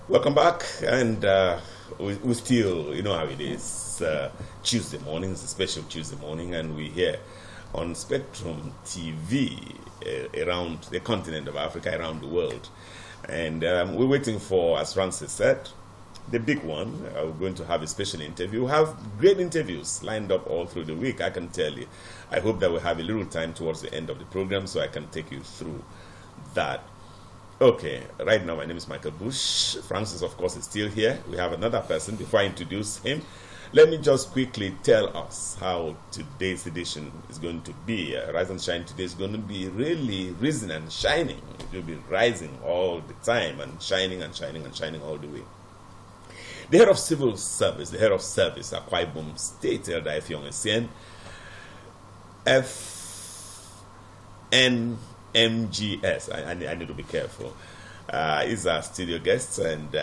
Welcome back, and we still, you know how it is, Tuesday morning, it's a special Tuesday morning, and we're here on Spectrum TV around the continent of Africa, around the world. And we're waiting for, as Francis said, the big one. We're going to have a special interview. We have great interviews lined up all through the week, I can tell you. I hope that we'll have a little time towards the end of the program so I can take you through that. Okay, right now my name is Michael Bush. Francis, of course, is still here. We have another person. Before I introduce him, let me just quickly tell us how today's edition is going to be. Rise and Shine today is going to be really risen and shining. It will be rising all the time and shining and shining and shining all the way. The head of civil service, Akwa Ibom State, Elder Effiong Essien, FNMGS, I need to be careful, is our studio guest, and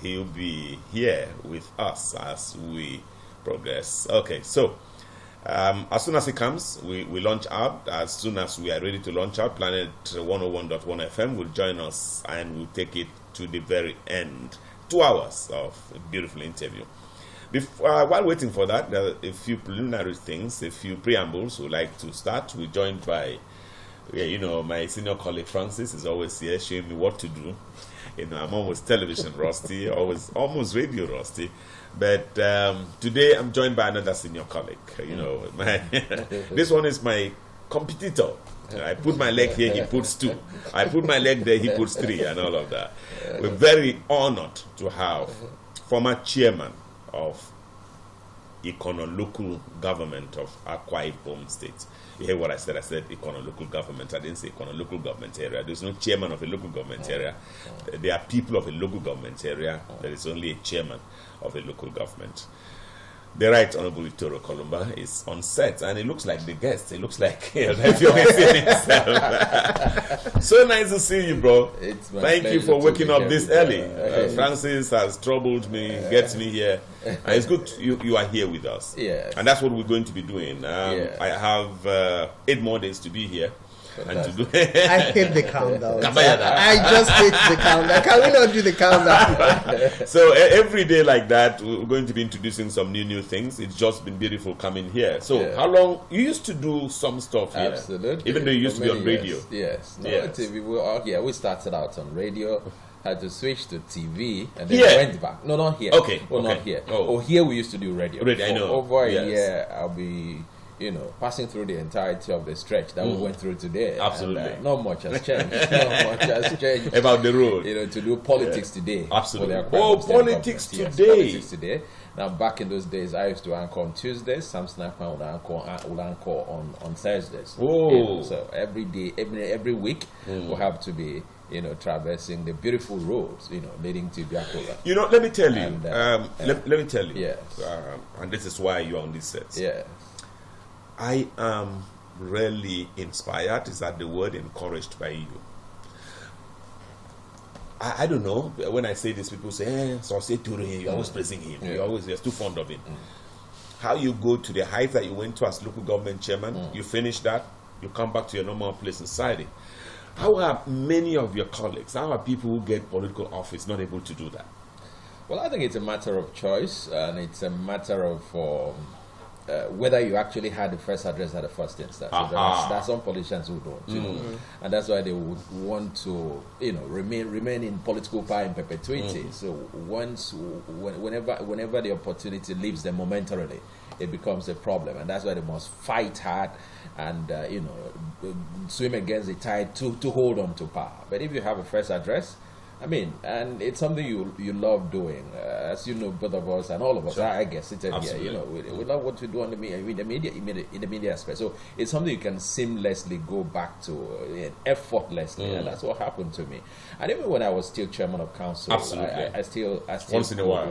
he'll be here with us as we progress. Okay, so as soon as he comes, we launch out. As soon as we are ready to launch out, Planet 101.1 FM will join us, and we'll take it to the very end. 2 hours of a beautiful interview. While waiting for that, there are a few preliminary things, a few preambles we'd like to start. We're joined by, my senior colleague Francis is always here showing me what to do. I'm almost television rusty, almost radio rusty. But today I'm joined by another senior colleague. This one is my competitor. I put my leg here, he puts 2. I put my leg there, he puts 3, and all of that. We're very honored to have former chairman of Ikono local government of Akwa Ibom State. You hear what I said? I said Ikono local government. I didn't say Ikono local government area. There's no chairman of a local government area. There are people of a local government area. There is only a chairman of a local government. The Right Honorable Toro Kolumba is on set, and it looks like the guest. It looks like Effiong himself. So nice to see you, bro. Thank you for waking up this early. Francis has troubled me, gets me here. And it's good you are here with us. Yes. And that's what we're going to be doing. I have 8 more days to be here. And to do I hate the countdown. I just hate the countdown. Can we not do the countdown? So every day like that, we're going to be introducing some new things. It's just been beautiful coming here. So how long you used to do some stuff here? Absolutely. Even though you used to be on radio. Yes. We started out on radio. Had to switch to TV and then went back. No, not here. Okay. Not here. Here we used to do radio. Radio, I know. Over a year, I'll be passing through the entirety of the stretch that we went through today. Absolutely. And, not much has changed. About the road. To do politics today. Absolutely. Politics today. Yes, politics today. Now, back in those days, I used to anchor on Tuesdays. Sam Sniper would anchor on Thursdays. Oh. So every day, every week, we'll have to be traversing the beautiful roads, leading to Biakola. Let me tell you. Let me tell you. Yes. And this is why you're on this set. Yes. I am really inspired. Is that the word? Encouraged by you. I don't know. When I say this, people say, so I say to him, you're always praising him. You're too fond of him. How you go to the height that you went to as local government chairman, you finish that, you come back to your normal place in society. How are many of your colleagues, how are people who get political office not able to do that? Well, I think it's a matter of choice, and it's a matter of whether you actually had the first address at the first instance. So there are some politicians who don't, and that's why they would want to, remain in political power in perpetuity. So whenever the opportunity leaves them momentarily, it becomes a problem, and that's why they must fight hard and swim against the tide to hold on to power. But if you have a first address, and it's something you love doing, as you know, both of us and all of us. Sure. I guess it's here. We love what we do on the media aspect. So it's something you can seamlessly go back to, effortlessly, and that's what happened to me. And even when I was still chairman of council, I still once in a while,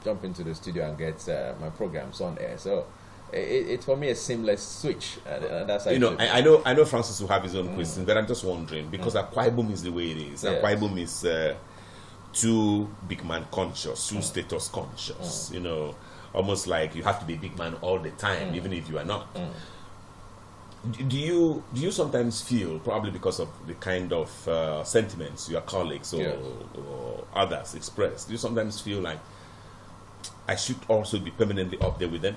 jump into the studio and get my programs on air. So it's for me a seamless switch. That's I know Francis will have his own questions, but I'm just wondering because Akwa Ibom is the way it is. Yes. Akwa Ibom is too big man conscious, too status conscious. Almost like you have to be a big man all the time, even if you are not. Do you sometimes feel, probably because of the kind of sentiments your colleagues or others express, do you sometimes feel like I should also be permanently up there with them?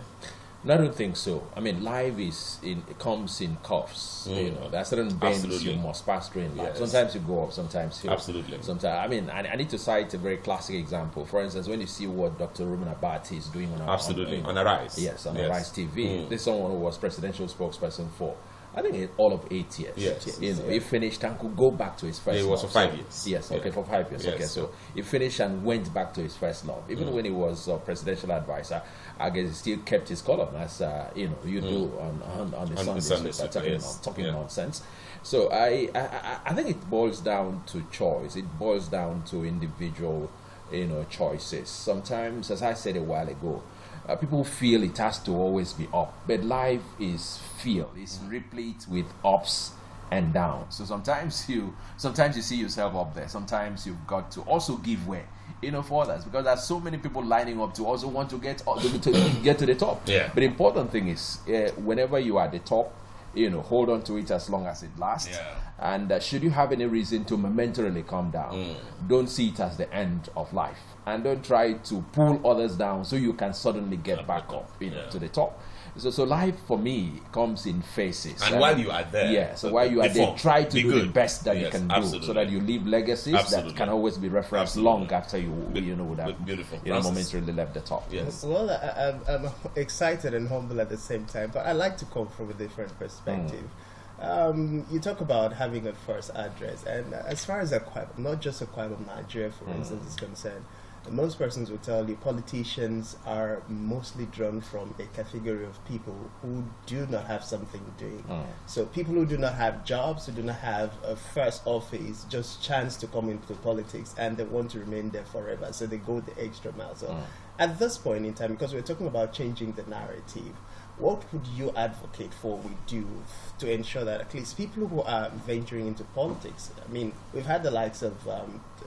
No, I don't think so. I mean, life it comes in curves. You know, there are certain bends you must pass through in life. Yes. Sometimes you go up, sometimes you Absolutely. Sometimes, I mean, I need to cite a very classic example. For instance, when you see what Dr. Ruben Abati is doing on Arise. Yes, on Arise TV. This is someone who was presidential spokesperson for, I think, all of 8 years. Yes. You know, he finished and could go back to his first love. It was for 5 years. Yes, okay, for 5 years. Yes. Okay, so he finished and went back to his first love. Even when he was presidential advisor, I guess he still kept his column, as you do on the Sunday talking nonsense. So I think it boils down to choice. It boils down to individual, choices. Sometimes, as I said a while ago, people feel it has to always be up, but life is it's replete with ups and downs. So sometimes you see yourself up there. Sometimes you've got to also give way, for others, because there's so many people lining up to also want to get to the top. Yeah. But the important thing is, whenever you are at the top, hold on to it as long as it lasts. Yeah. And should you have any reason to momentarily come down, don't see it as the end of life. And don't try to pull others down so you can suddenly get back up, to the top. So life for me comes in phases. And while you are there, so while you are there, try to do the best that you can absolutely. do, so that you leave legacies that can always be referenced long after you would have momentarily left the top. Yes. Well, I'm excited and humble at the same time, but I like to come from a different perspective. You talk about having a first address, and as far as not just Akwa Nigeria, for instance, is concerned, most persons will tell you politicians are mostly drawn from a category of people who do not have something doing. So people who do not have jobs, who do not have a first office, just chance to come into politics, and they want to remain there forever. So they go the extra mile. So at this point in time, because we're talking about changing the narrative, what would you advocate for we do to ensure that at least people who are venturing into politics, I mean, we've had the likes of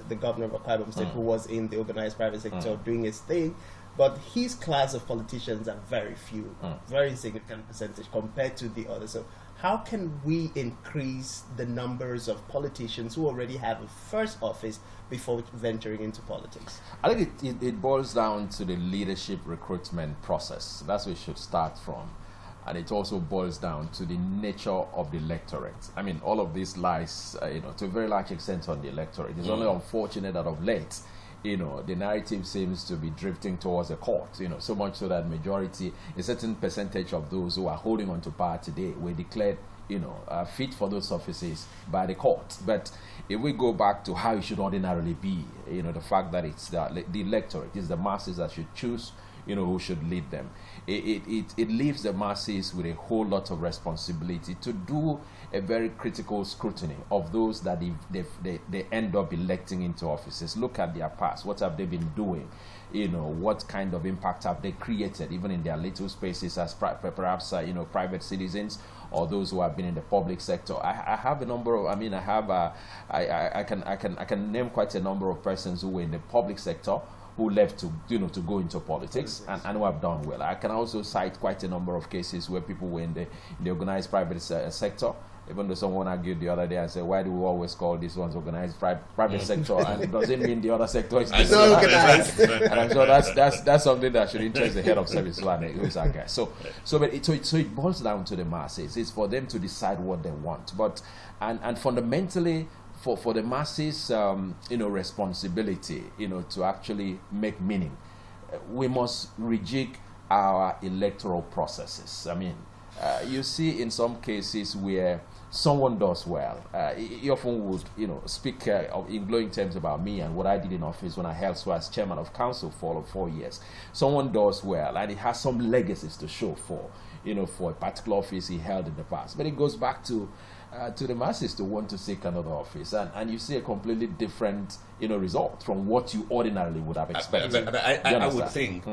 the governor of Akwa State who was in the organized private sector doing his thing, but his class of politicians are very few, very significant percentage compared to the others. So how can we increase the numbers of politicians who already have a first office before venturing into politics? I think it boils down to the leadership recruitment process. That's where we should start from. And it also boils down to the nature of the electorate. I mean, all of this lies, to a very large extent on the electorate. It's only unfortunate that of late, the narrative seems to be drifting towards the court, so much so that a certain percentage of those who are holding on to power today were declared, fit for those offices by the court. But if we go back to how it should ordinarily be, the fact that it's the electorate, it's the masses that should choose, who should lead them. It leaves the masses with a whole lot of responsibility to do a very critical scrutiny of those that they end up electing into offices. Look at their past. What have they been doing? What kind of impact have they created, even in their little spaces as perhaps private citizens, or those who have been in the public sector. I have a number of. I can name quite a number of persons who were in the public sector who left to go into politics and who have done well. I can also cite quite a number of cases where people were in the organized private sector. Even though someone argued the other day and said, why do we always call this one's organized private sector, and it doesn't mean the other sector is disorganized. And I'm sure that's something that should interest the head of service, who is our guy. So it boils down to the masses. It's for them to decide what they want. But and fundamentally, for the masses, responsibility, to actually make meaning, we must rejig our electoral processes. I mean, you see in some cases where someone does well, he often would, speak in glowing terms about me and what I did in office when I held so as chairman of council for 4 years. Someone does well and he has some legacies to show for a particular office he held in the past. But it goes back to the masses to want to seek another office, and you see a completely different result from what you ordinarily would have expected. I would think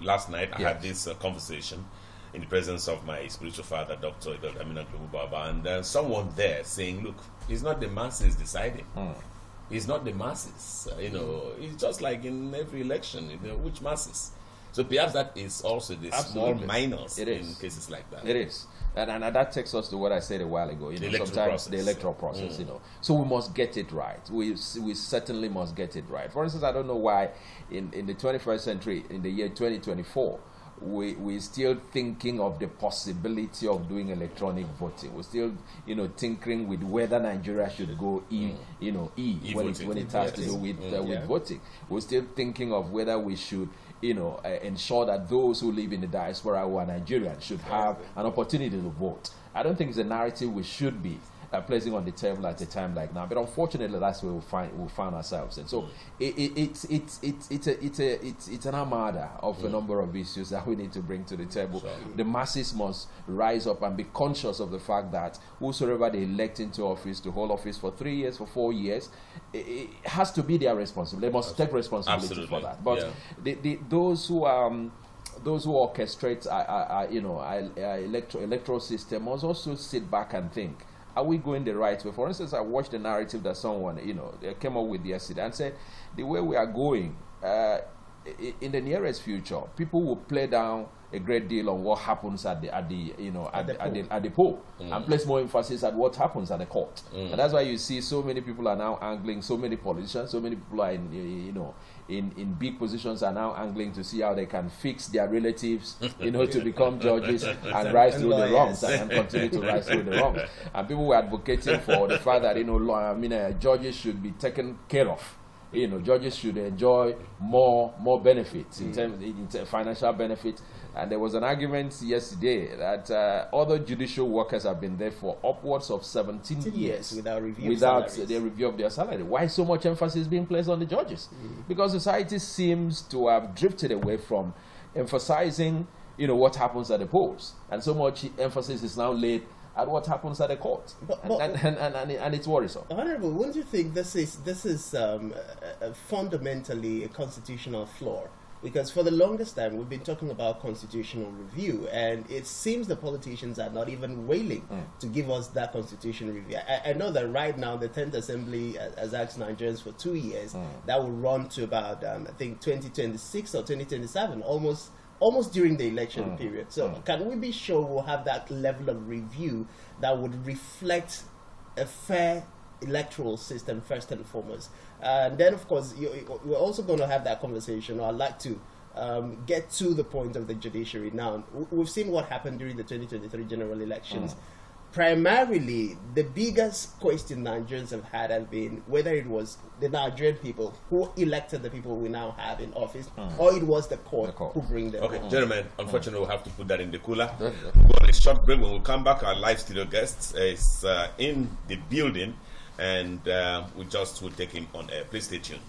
last night I had this conversation in the presence of my spiritual father, Dr. Amina Baba, and someone there saying, look, it's not the masses deciding. It's not the masses. It's just like in every election, which masses? So perhaps that is also the small Absolutely. minus It in is. cases like that. It is. And that takes us to what I said a while ago. The electoral Sometimes process. the electoral process. So we must get it right. We certainly must get it right. For instance, I don't know why in the 21st century, in the year 2024, we're still thinking of the possibility of doing electronic voting. We're still, tinkering with whether Nigeria should go when it has to do with voting. We're still thinking of whether we should ensure that those who live in the diaspora who are Nigerian should have an opportunity to vote. I don't think it's a narrative we should be placing on the table at a time like now. But unfortunately, that's where we find ourselves. And so it's an armada of a number of issues that we need to bring to the table. Sure. The masses must rise up and be conscious of the fact that whosoever they elect into office to hold office for 3 years, for 4 years, it has to be their responsibility. They must take responsibility for that. But those who orchestrate electoral system must also sit back and think, are we going the right way? For instance, I watched the narrative that someone came up with yesterday and said the way we are going in the nearest future, people will play down a great deal on what happens at the poll and place more emphasis at what happens at the court. And that's why you see so many people are now angling, so many politicians, so many people are in big positions are now angling to see how they can fix their relatives, to become judges and rise through the wrongs and continue to rise through the wrongs. And people were advocating for the fact that judges should be taken care of. Judges should enjoy more benefits in terms of financial benefits. And there was an argument yesterday that other judicial workers have been there for upwards of 17 years without the review of their salary. Why so much emphasis being placed on the judges? Because society seems to have drifted away from emphasizing, what happens at the polls, and so much emphasis is now laid at what happens at the court, and it's worrisome. Honorable, wouldn't you think this is fundamentally a constitutional flaw? Because for the longest time we've been talking about constitutional review, and it seems the politicians are not even willing to give us that constitutional review. I know that right now the 10th Assembly has asked Nigerians for 2 years. That will run to about I think 2026 or 2027, almost during the election period. So can we be sure we'll have that level of review that would reflect a fair electoral system first and foremost? And then, of course, we're also going to have that conversation, or I'd like to get to the point of the judiciary now. We've seen what happened during the 2023 general elections. Primarily, the biggest question Nigerians have had has been whether it was the Nigerian people who elected the people we now have in office, or it was the court who bring them. Okay, gentlemen, unfortunately, we'll have to put that in the cooler. We'll go on a short break. When we come back, our live studio guest is in the building, and we just will take him on air. Please stay tuned.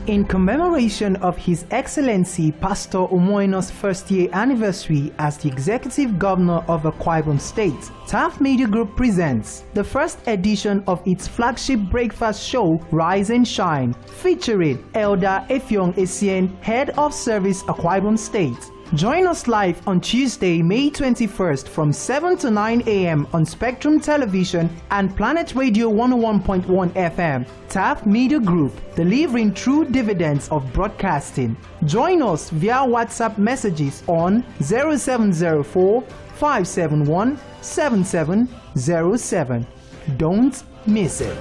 In commemoration of His Excellency Pastor Umo Eno's first-year anniversary as the Executive Governor of Akwa Ibom State, TAF Media Group presents the first edition of its flagship breakfast show, Rise and Shine, featuring Elder Effiong Essien, Head of Service Akwa Ibom State. Join us live on Tuesday, May 21st from 7 to 9 a.m. on Spectrum Television and Planet Radio 101.1 FM. TAF Media Group, delivering true dividends of broadcasting. Join us via WhatsApp messages on 0704 571 7707. Don't miss it.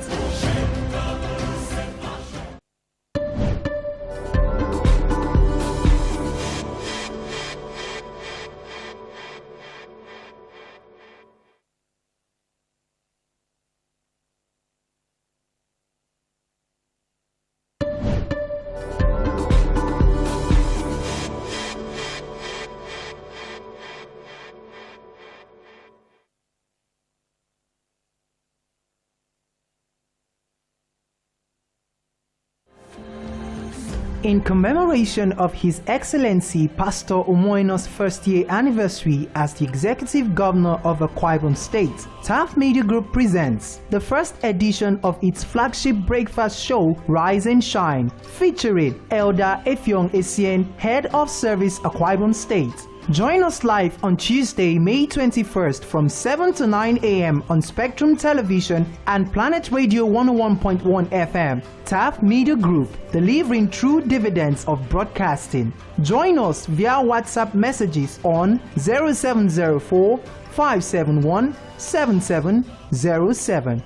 In commemoration of His Excellency Pastor Umo Eno's first-year anniversary as the Executive Governor of Akwa Ibom State, TAF Media Group presents the first edition of its flagship breakfast show, Rise and Shine, featuring Elder Effiong Essien, Head of Service Akwa Ibom State. Join us live on Tuesday, May 21st from 7 to 9 a.m. on Spectrum Television and Planet Radio 101.1 FM. TAF Media Group, delivering true dividends of broadcasting. Join us via WhatsApp messages on 0704 571 7707.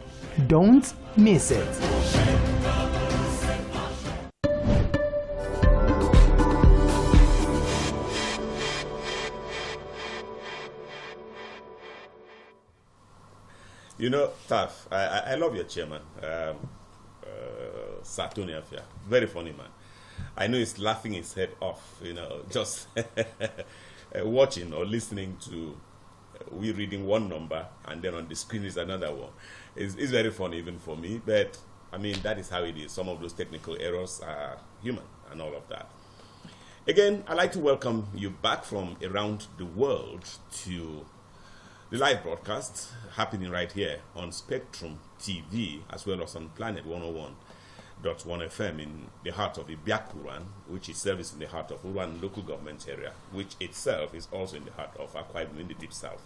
Don't miss it. You know, Taf, I love your chairman, Satoni Afia. Very funny man. I know he's laughing his head off, you know, just watching or listening to we reading one number and then on the screen is another one. It's very funny even for me, but I mean, that is how it is. Some of those technical errors are human and all of that. Again, I'd like to welcome you back from around the world to the live broadcast happening right here on Spectrum TV as well as on Planet 101.1 FM in the heart of Ibiakuran, which is serviced in the heart of Uruan local government area, which itself is also in the heart of Akwa Ibom in the deep south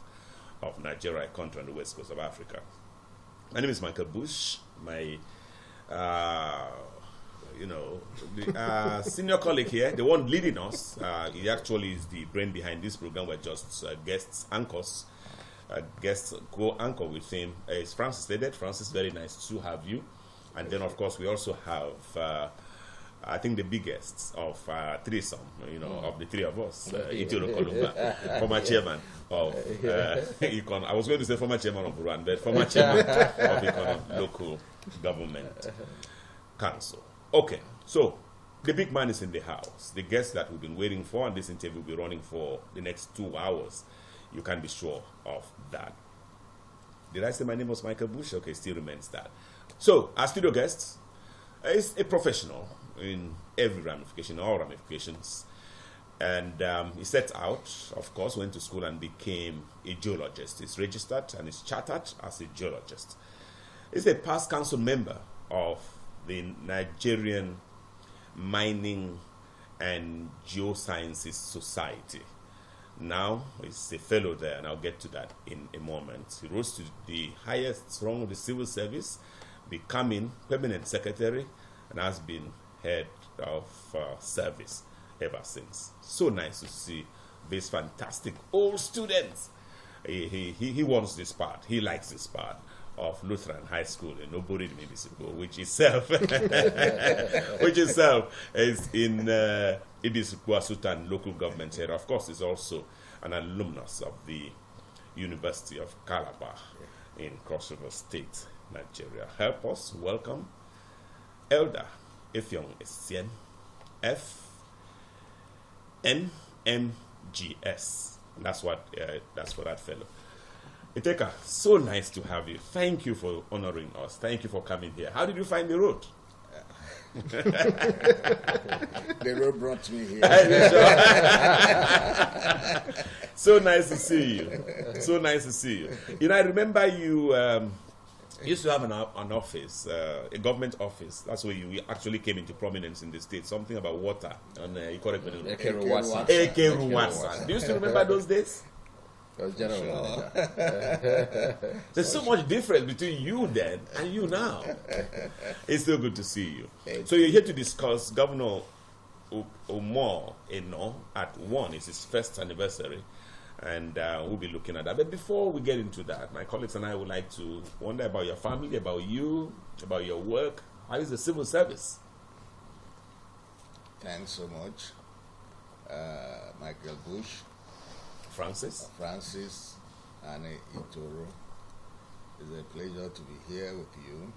of Nigeria, a country on the west coast of Africa. My name is Michael Bush. My senior colleague here, the one leading us, he actually is the brain behind this program. We're just guests, anchors. Guest co-anchor with him is Francis Ledet. Francis, very nice to have you. And then, of course, we also have, I think, the biggest of threesome, of the three of us, Itiro Kolumba, former chairman of Econ. I was going to say former chairman of Uruan, but former chairman of Econ Local Government Council. Okay, so the big man is in the house. The guest that we've been waiting for, and this interview will be running for the next 2 hours. You can be sure of that. Did I say my name was Michael Bush? Okay, still remains that. So, our studio guest is a professional in every ramification, all ramifications. And he set out, of course, went to school and became a geologist. He's registered and is chartered as a geologist. He's a past council member of the Nigerian Mining and Geosciences Society. Now he's a fellow there, and I'll get to that in a moment. He rose to the highest rung of the civil service, becoming permanent secretary and has been head of service ever since. So nice to see these fantastic old students. He wants this part. He likes this part of Lutheran High School in Obori Municipal, which itself is in Ibisikwa Sultan local government area. Of course, is also an alumnus of the University of Calabar in Cross River State, Nigeria. Help us welcome Elder Effiong Essien, FNMGS. That's for that fellow. Iteka, so nice to have you. Thank you for honoring us. Thank you for coming here. How did you find the road? The road brought me here. So nice to see you. So nice to see you. You know, I remember you used to have an office, a government office. That's where you actually came into prominence in the state. Something about water. And you correct me. Eke Ruwasa. Do you still remember those days? General manager. There's so much difference between you then and you now. It's still good to see you. So you're here to discuss Governor Umo Eno at 1. It's his first anniversary, and we'll be looking at that. But before we get into that, my colleagues and I would like to wonder about your family, about you, about your work. How is the civil service? Thanks so much, Michael Bush. Francis and Itoro. It's a pleasure to be here with you,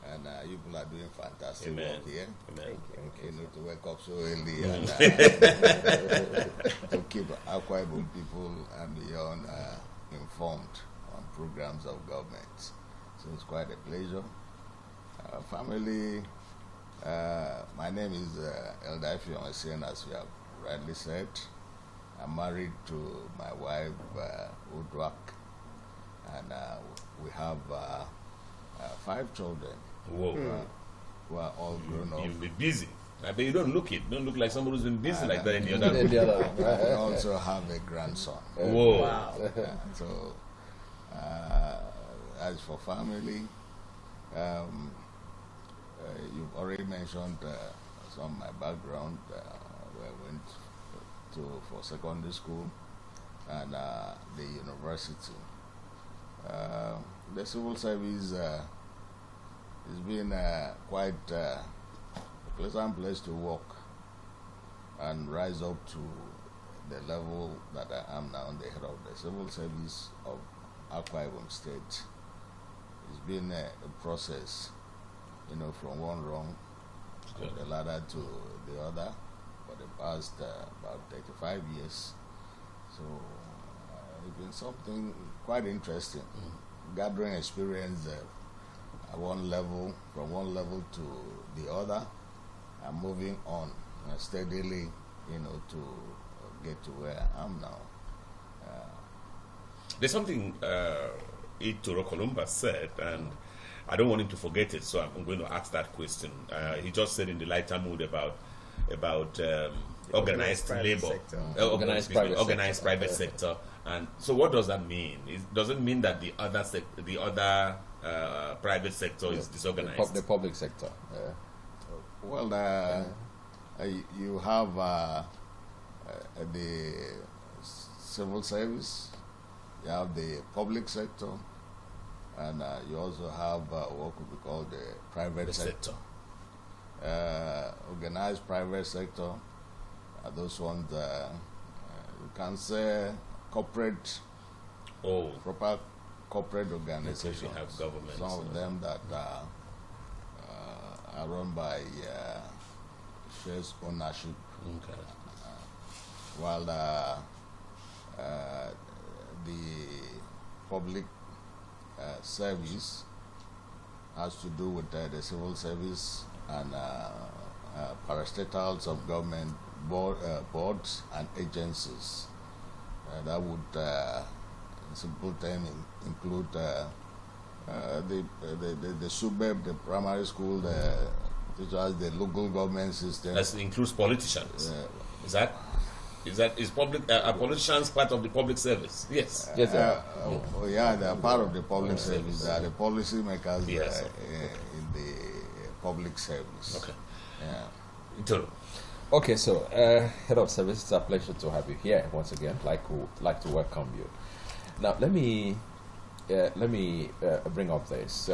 and you people are doing fantastic work here. Amen. You know, to wake up so early and to keep Akwa Ibom people and beyond informed on programs of government. So it's quite a pleasure. Family, my name is Elder Effiong Essien, as you have rightly said. I'm married to my wife, Udwak, and we have 5 children. Whoa. Who are all grown up. You've been busy. I bet you don't look it. Don't look like somebody who's been busy like that in the other room. I also have a grandson. Whoa. Wow. So, as for family, you've already mentioned some of my background. Where I went for secondary school and the university. The civil service has been quite a pleasant place to work and rise up to the level that I am now, the head of the civil service of Akwa Ibom State. It's been a process, you know, from one rung of the ladder to the other for the past about 35 years. So it's been something quite interesting, gathering experience at one level, from one level to the other, and moving on steadily, you know, to get to where I am now. There's something Itoro Columba said, and I don't want him to forget it, so I'm going to ask that question. He just said in the lighter mood about organized labor, organized private sector, and so what does that mean? Does it mean that the other private sector is disorganized? The public sector. Well, you have the civil service, you have the public sector, and you also have what could be called the private sector. Organized private sector, those ones you can say corporate, proper corporate organizations. Have government. Some of them that are run by shares ownership. Okay. While the public service has to do with the civil service and parastatals of government boards and agencies. That would, in simple terms, include the suburb, the primary school, the teachers, the local government system. That includes politicians. Is politicians part of the public service? Yes. Yes, sir. Yeah, they are part of the public service. They are the policy makers in the public service. Okay. Yeah. Itoro. Okay, so head of service, it's a pleasure to have you here once again. Like to welcome you. Now, let me bring up this.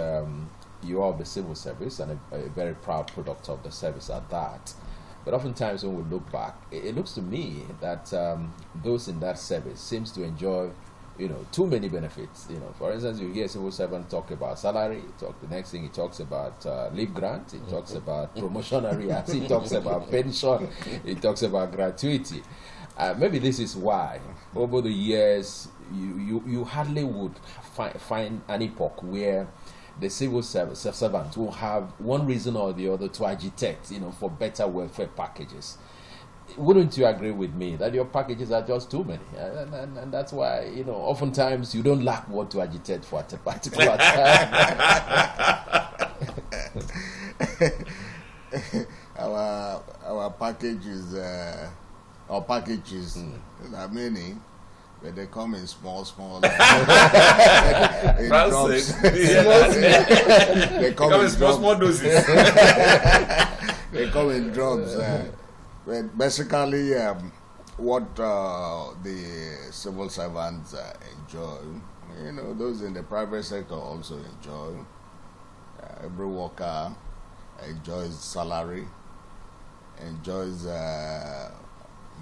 You are of the civil service and a very proud product of the service at that. But oftentimes when we look back, it looks to me that those in that service seems to enjoy, too many benefits. For instance, you hear a civil servant talk about salary. The next thing he talks about leave grant. He talks about promotion arrears. He talks about pension. He talks about gratuity. Maybe this is why over the years you hardly would find an epoch where the civil servant will have one reason or the other to agitate, for better welfare packages. Wouldn't you agree with me that your packages are just too many? And that's why, oftentimes you don't lack what to agitate for at a particular time. Our packages, are many. But they come in small in drops. They come in small doses. They come in drops. But basically, what the civil servants enjoy, those in the private sector also enjoy. Every worker enjoys salary, enjoys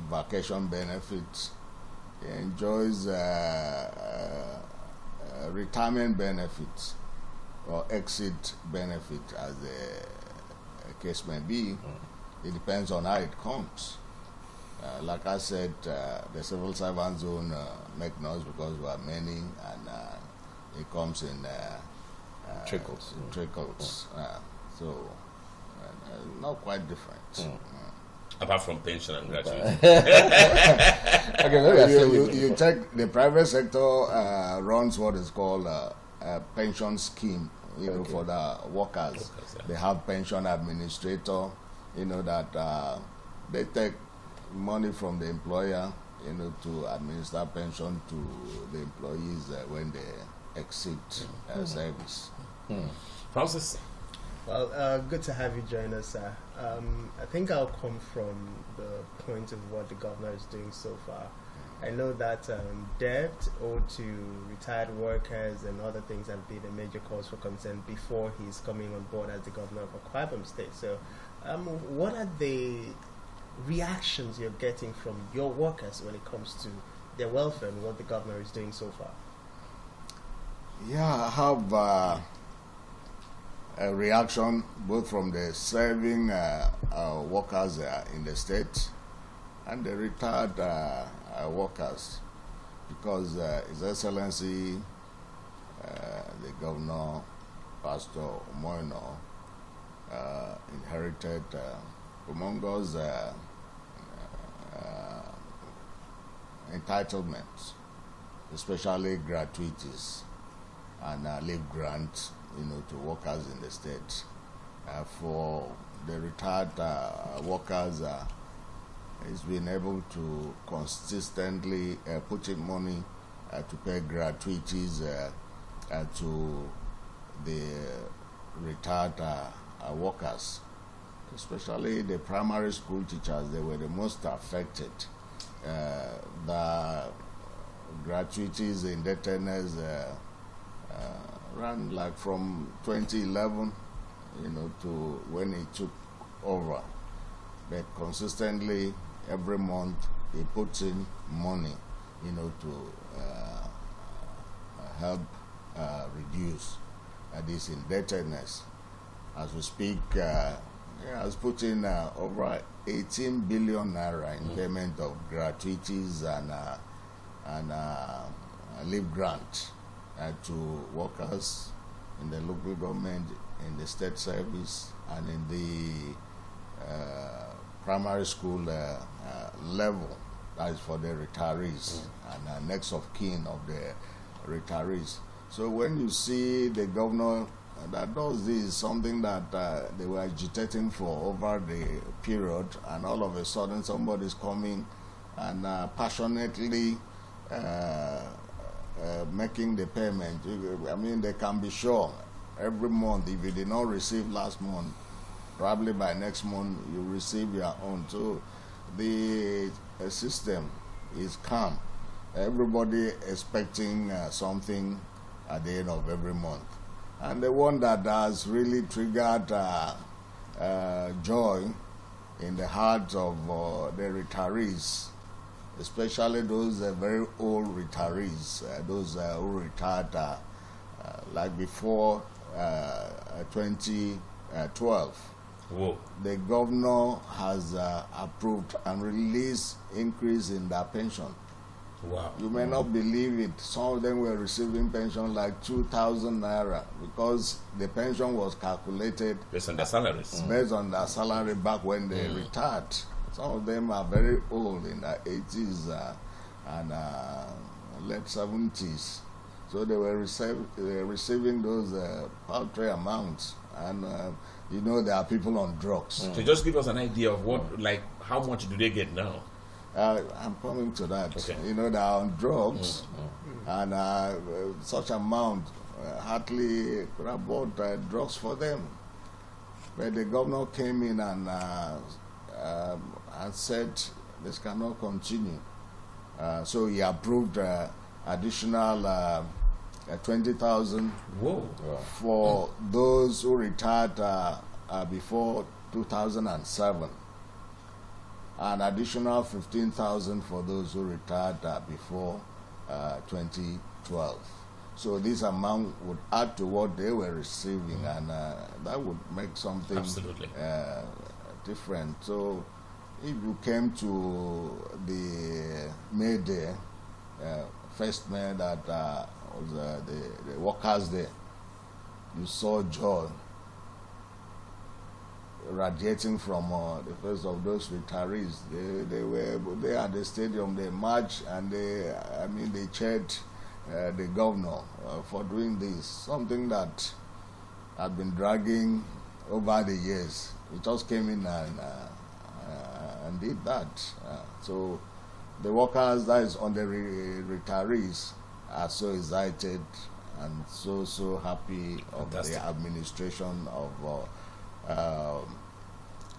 vacation benefits, enjoys retirement benefits or exit benefit, as the case may be. It depends on how it comes. Like I said, the civil servants don't make noise because we are many, and it comes in trickles. So not quite different. Apart from pension and gratuity. Okay, maybe you check the private sector runs what is called a pension scheme, for the workers. They have pension administrator, that they take money from the employer, to administer pension to the employees when they exit service. Francis? Well, good to have you join us, sir. I think I'll come from the point of what the governor is doing so far. I know that debt owed to retired workers and other things have been a major cause for concern before he's coming on board as the governor of Akwa Ibom State. So, what are the reactions you're getting from your workers when it comes to their welfare and what the governor is doing so far? Yeah, I have a reaction both from the serving workers in the state and the retired workers, because His Excellency the Governor, Pastor Umo Eno, inherited humongous entitlements, especially gratuities and leave grants, to workers in the state. For the retired workers, he's been able to consistently put in money to pay gratuities to the retired workers, especially the primary school teachers. They were the most affected. The gratuities, indebtedness ran like from 2011, to when he took over. But consistently, every month, he puts in money, to help reduce this indebtedness. As we speak, has put in over 18 billion naira in payment of gratuities and leave grant to workers in the local government, in the state service, and in the primary school level. That is for the retirees and next of kin of the retirees. So when you see the governor that does this, something that they were agitating for over the period, and all of a sudden somebody's coming and passionately making the payment. I mean, they can be sure every month, if you did not receive last month, probably by next month you receive your own. So the system is calm. Everybody expecting something at the end of every month. And the one that has really triggered joy in the hearts of the retirees, especially those very old retirees, those who retired like before 2012. Whoa. The governor has approved and released increase in their pension. Wow. You may not believe it. Some of them were receiving pension like 2,000 naira because the pension was calculated Based on their salaries. based on their salary back when they retired. Some of them are very old, in their 80s and late 70s. So they were receiving those paltry amounts. And you know, there are people on drugs. So just give us an idea of what, like, how much do they get now? I'm coming to that. Okay. You know, they are on drugs, and such amount hardly could have bought drugs for them. But the governor came in and said this cannot continue. So he approved additional 20,000 Whoa. for those who retired before 2007. An additional 15,000 for those who retired before 2012. So this amount would add to what they were receiving, and that would make something Absolutely. different. So if you came to the May Day, first May that was the Workers' Day, you saw joy radiating from the face of those retirees. They were there at the stadium. They marched and they cheered the governor for doing this. Something that had been dragging over the years. He just came in and did that. So the workers, that is on the retirees, are so excited and so happy of Fantastic. the administration of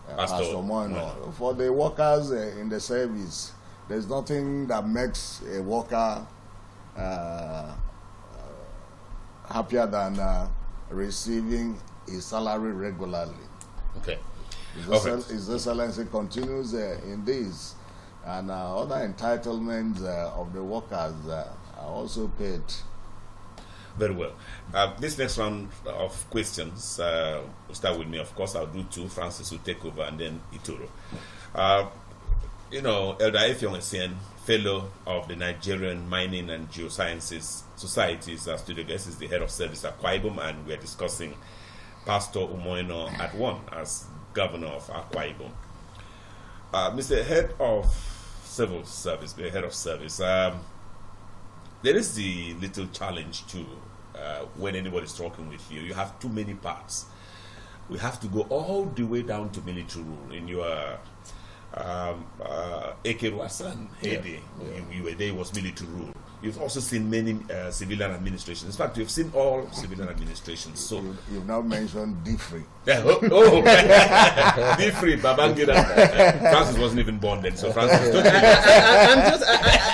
Pastor Umo Eno. Umo. For the workers in the service, there's nothing that makes a worker happier than receiving his salary regularly. Okay. His Excellency continues in this, and other entitlements of the workers are also paid. Very well. This next round of questions will start with me. Of course, I'll do two. Francis will take over, and then Ituro. Elder Effiong Essien, fellow of the Nigerian Mining and Geosciences Societies, studio guest, is the head of service at Akwa Ibom, and we're discussing Pastor Umo Eno at one as governor of Akwa Ibom. Mr. Head of Civil Service, the head of service, there is the little challenge too. When anybody's talking with you, you have too many parts. We have to go all the way down to military rule. In your Ekeruasan heyday, you were there, was military rule. You've also seen many civilian administrations. In fact, you've seen all civilian administrations. So You've now mentioned D3. D3, Babangida. Francis wasn't even born then, so Francis is totally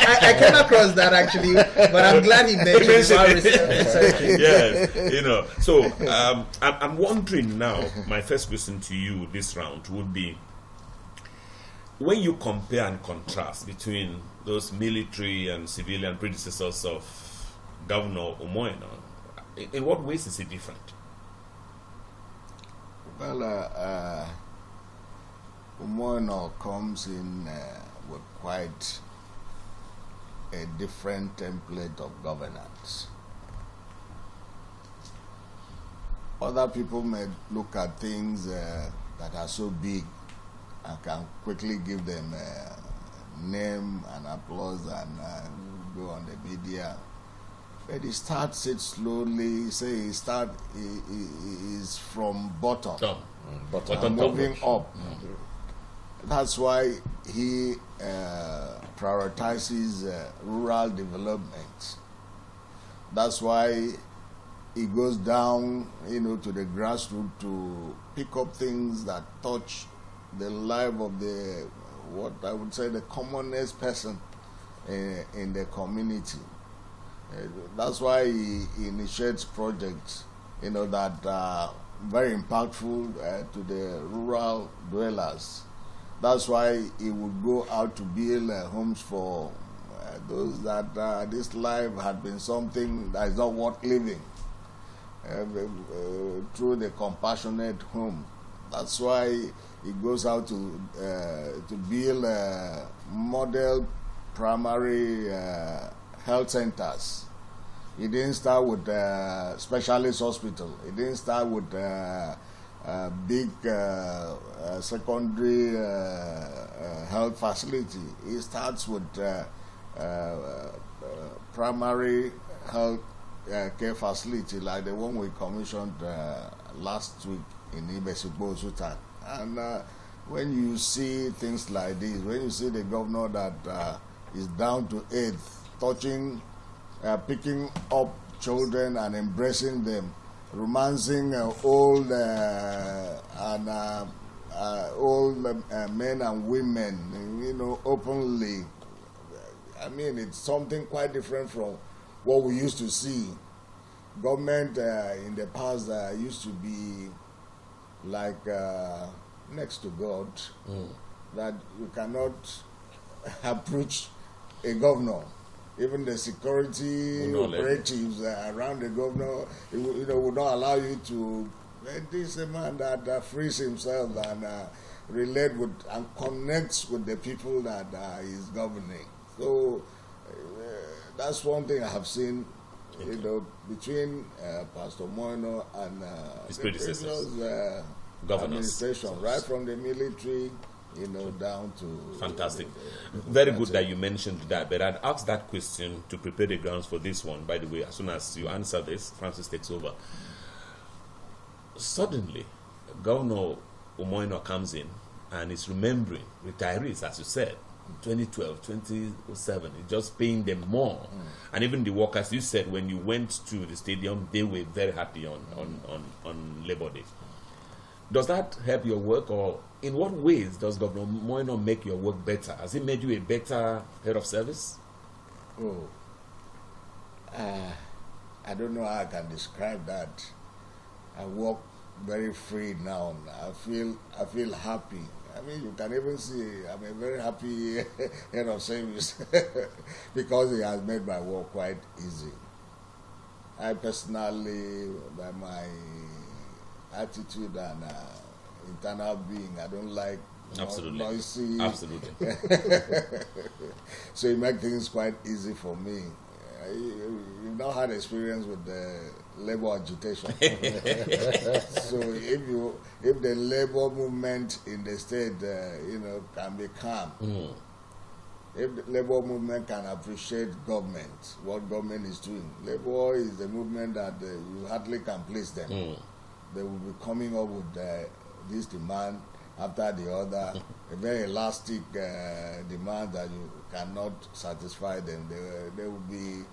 I came across that actually, but I'm glad he mentioned it. Yes, So I'm wondering now. My first question to you this round would be: when you compare and contrast between those military and civilian predecessors of Governor Umo Eno, in what ways is it different? Well, Umo Eno comes in with quite a different template of governance. Other people may look at things that are so big and can quickly give them name and applause and go on the media. But he starts it slowly. Say he's from bottom, Bottom moving up. That's why he prioritizes rural development. That's why it goes down, to the grassroots to pick up things that touch the life of what I would say the commonest person in the community. That's why he initiates projects, that are very impactful to the rural dwellers. That's why he would go out to build homes for those that this life had been something that is not worth living, through the compassionate home. That's why he goes out to build model primary health centers. He didn't start with specialist hospital. He didn't start with big secondary health facility. He starts with primary health care facility like the one we commissioned last week in Ibesigbo, Sultan. And when you see things like this, when you see the governor that is down to earth, touching, picking up children and embracing them, romancing old men and women, openly. I mean, it's something quite different from what we used to see. Government in the past used to be like next to God, that you cannot approach a governor. Even the security operatives around the governor, would not allow you to. This is a man that frees himself and relate with and connects with the people that he's governing. So that's one thing I have seen, between Pastor Umo Eno and his predecessors, governors, right from the military, down to... Fantastic. Very good that you mentioned that, but I'd asked that question to prepare the grounds for this one. By the way, as soon as you answer this, Francis takes over. Suddenly, Governor Umo Eno comes in and is remembering retirees, as you said, 2012, 2007, it's just paying them more. And even the workers, you said, when you went to the stadium, they were very happy on Labor Day. Does that help your work, or in what ways does Governor Umo Eno make your work better? Has it made you a better head of service? I don't know how I can describe that. I work very free now. I feel happy. I mean, you can even see I'm a very happy head of service because it has made my work quite easy. I personally, by my attitude and internal being, I don't like noisy. Absolutely. So it makes things quite easy for me. You've not had experience with the labor agitation. So if the labor movement in the state, can be calm, if the labor movement can appreciate government, what government is doing, labor is the movement that you hardly can please them. They will be coming up with this demand after the other, a very elastic demand that you cannot satisfy them. They will be,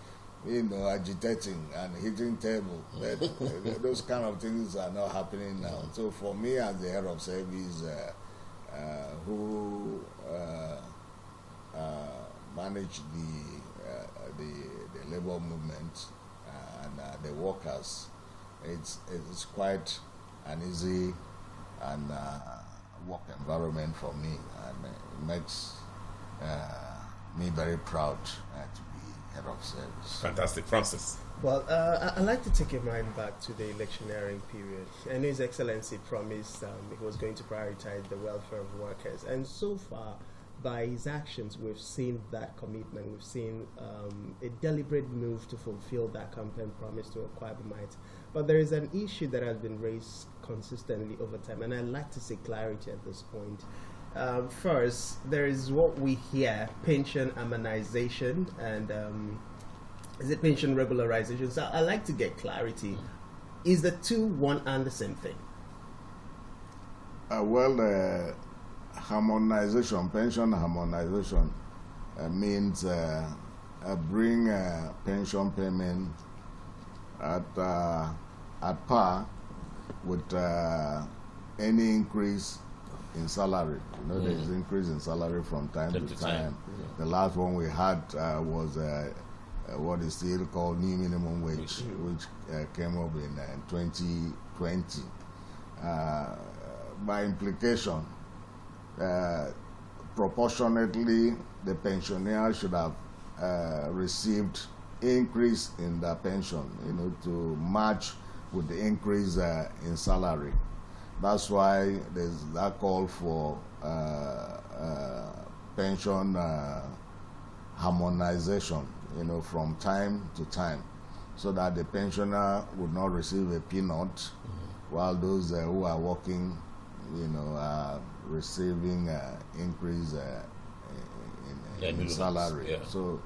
agitating and hitting table. Those kind of things are not happening now. So for me, as the head of service, who manage the labor movement and the workers, it's quite an easy and work environment for me, and it makes me very proud to be head of service. Fantastic. Francis? Well, I'd like to take your mind back to the electioneering period. And His Excellency promised he was going to prioritize the welfare of workers. And so far, by his actions, we've seen that commitment. We've seen a deliberate move to fulfill that campaign promise to Akwabomites. But there is an issue that has been raised consistently over time, and I'd like to see clarity at this point. First, there is what we hear, pension harmonization, and is it pension regularization? So I'd like to get clarity. Is the two one and the same thing? Harmonization, pension harmonization means bring pension payment at par with any increase in salary. You know, there is increase in salary from time to time. The last one we had was what is still called new minimum wage, which came up in 2020. By implication, proportionately, the pensioner should have received increase in their pension, you know, to match with the increase in salary. That's why there's that call for pension harmonization, you know, from time to time, so that the pensioner would not receive a peanut, while those who are working, you know, are receiving increase in salary. Yeah. So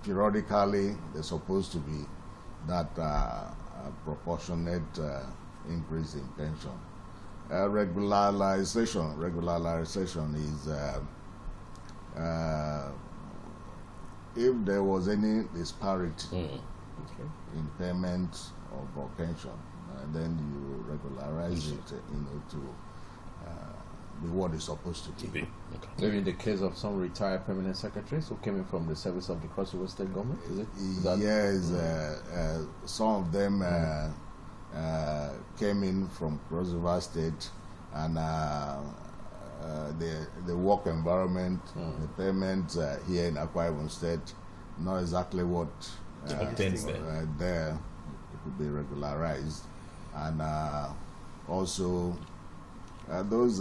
periodically, there's supposed to be that proportionate increase in pension. Regularization is if there was any disparity in payment of pension, then you regularize it, you know, to be what it's supposed to be. Okay. Maybe in the case of some retired permanent secretaries who came in from the service of the Cross River State Government, is it? Yes, some of them came in from Cross River State, and the work environment, the payment here in Akwa Ibom State, not exactly what there. It could be regularized, and also those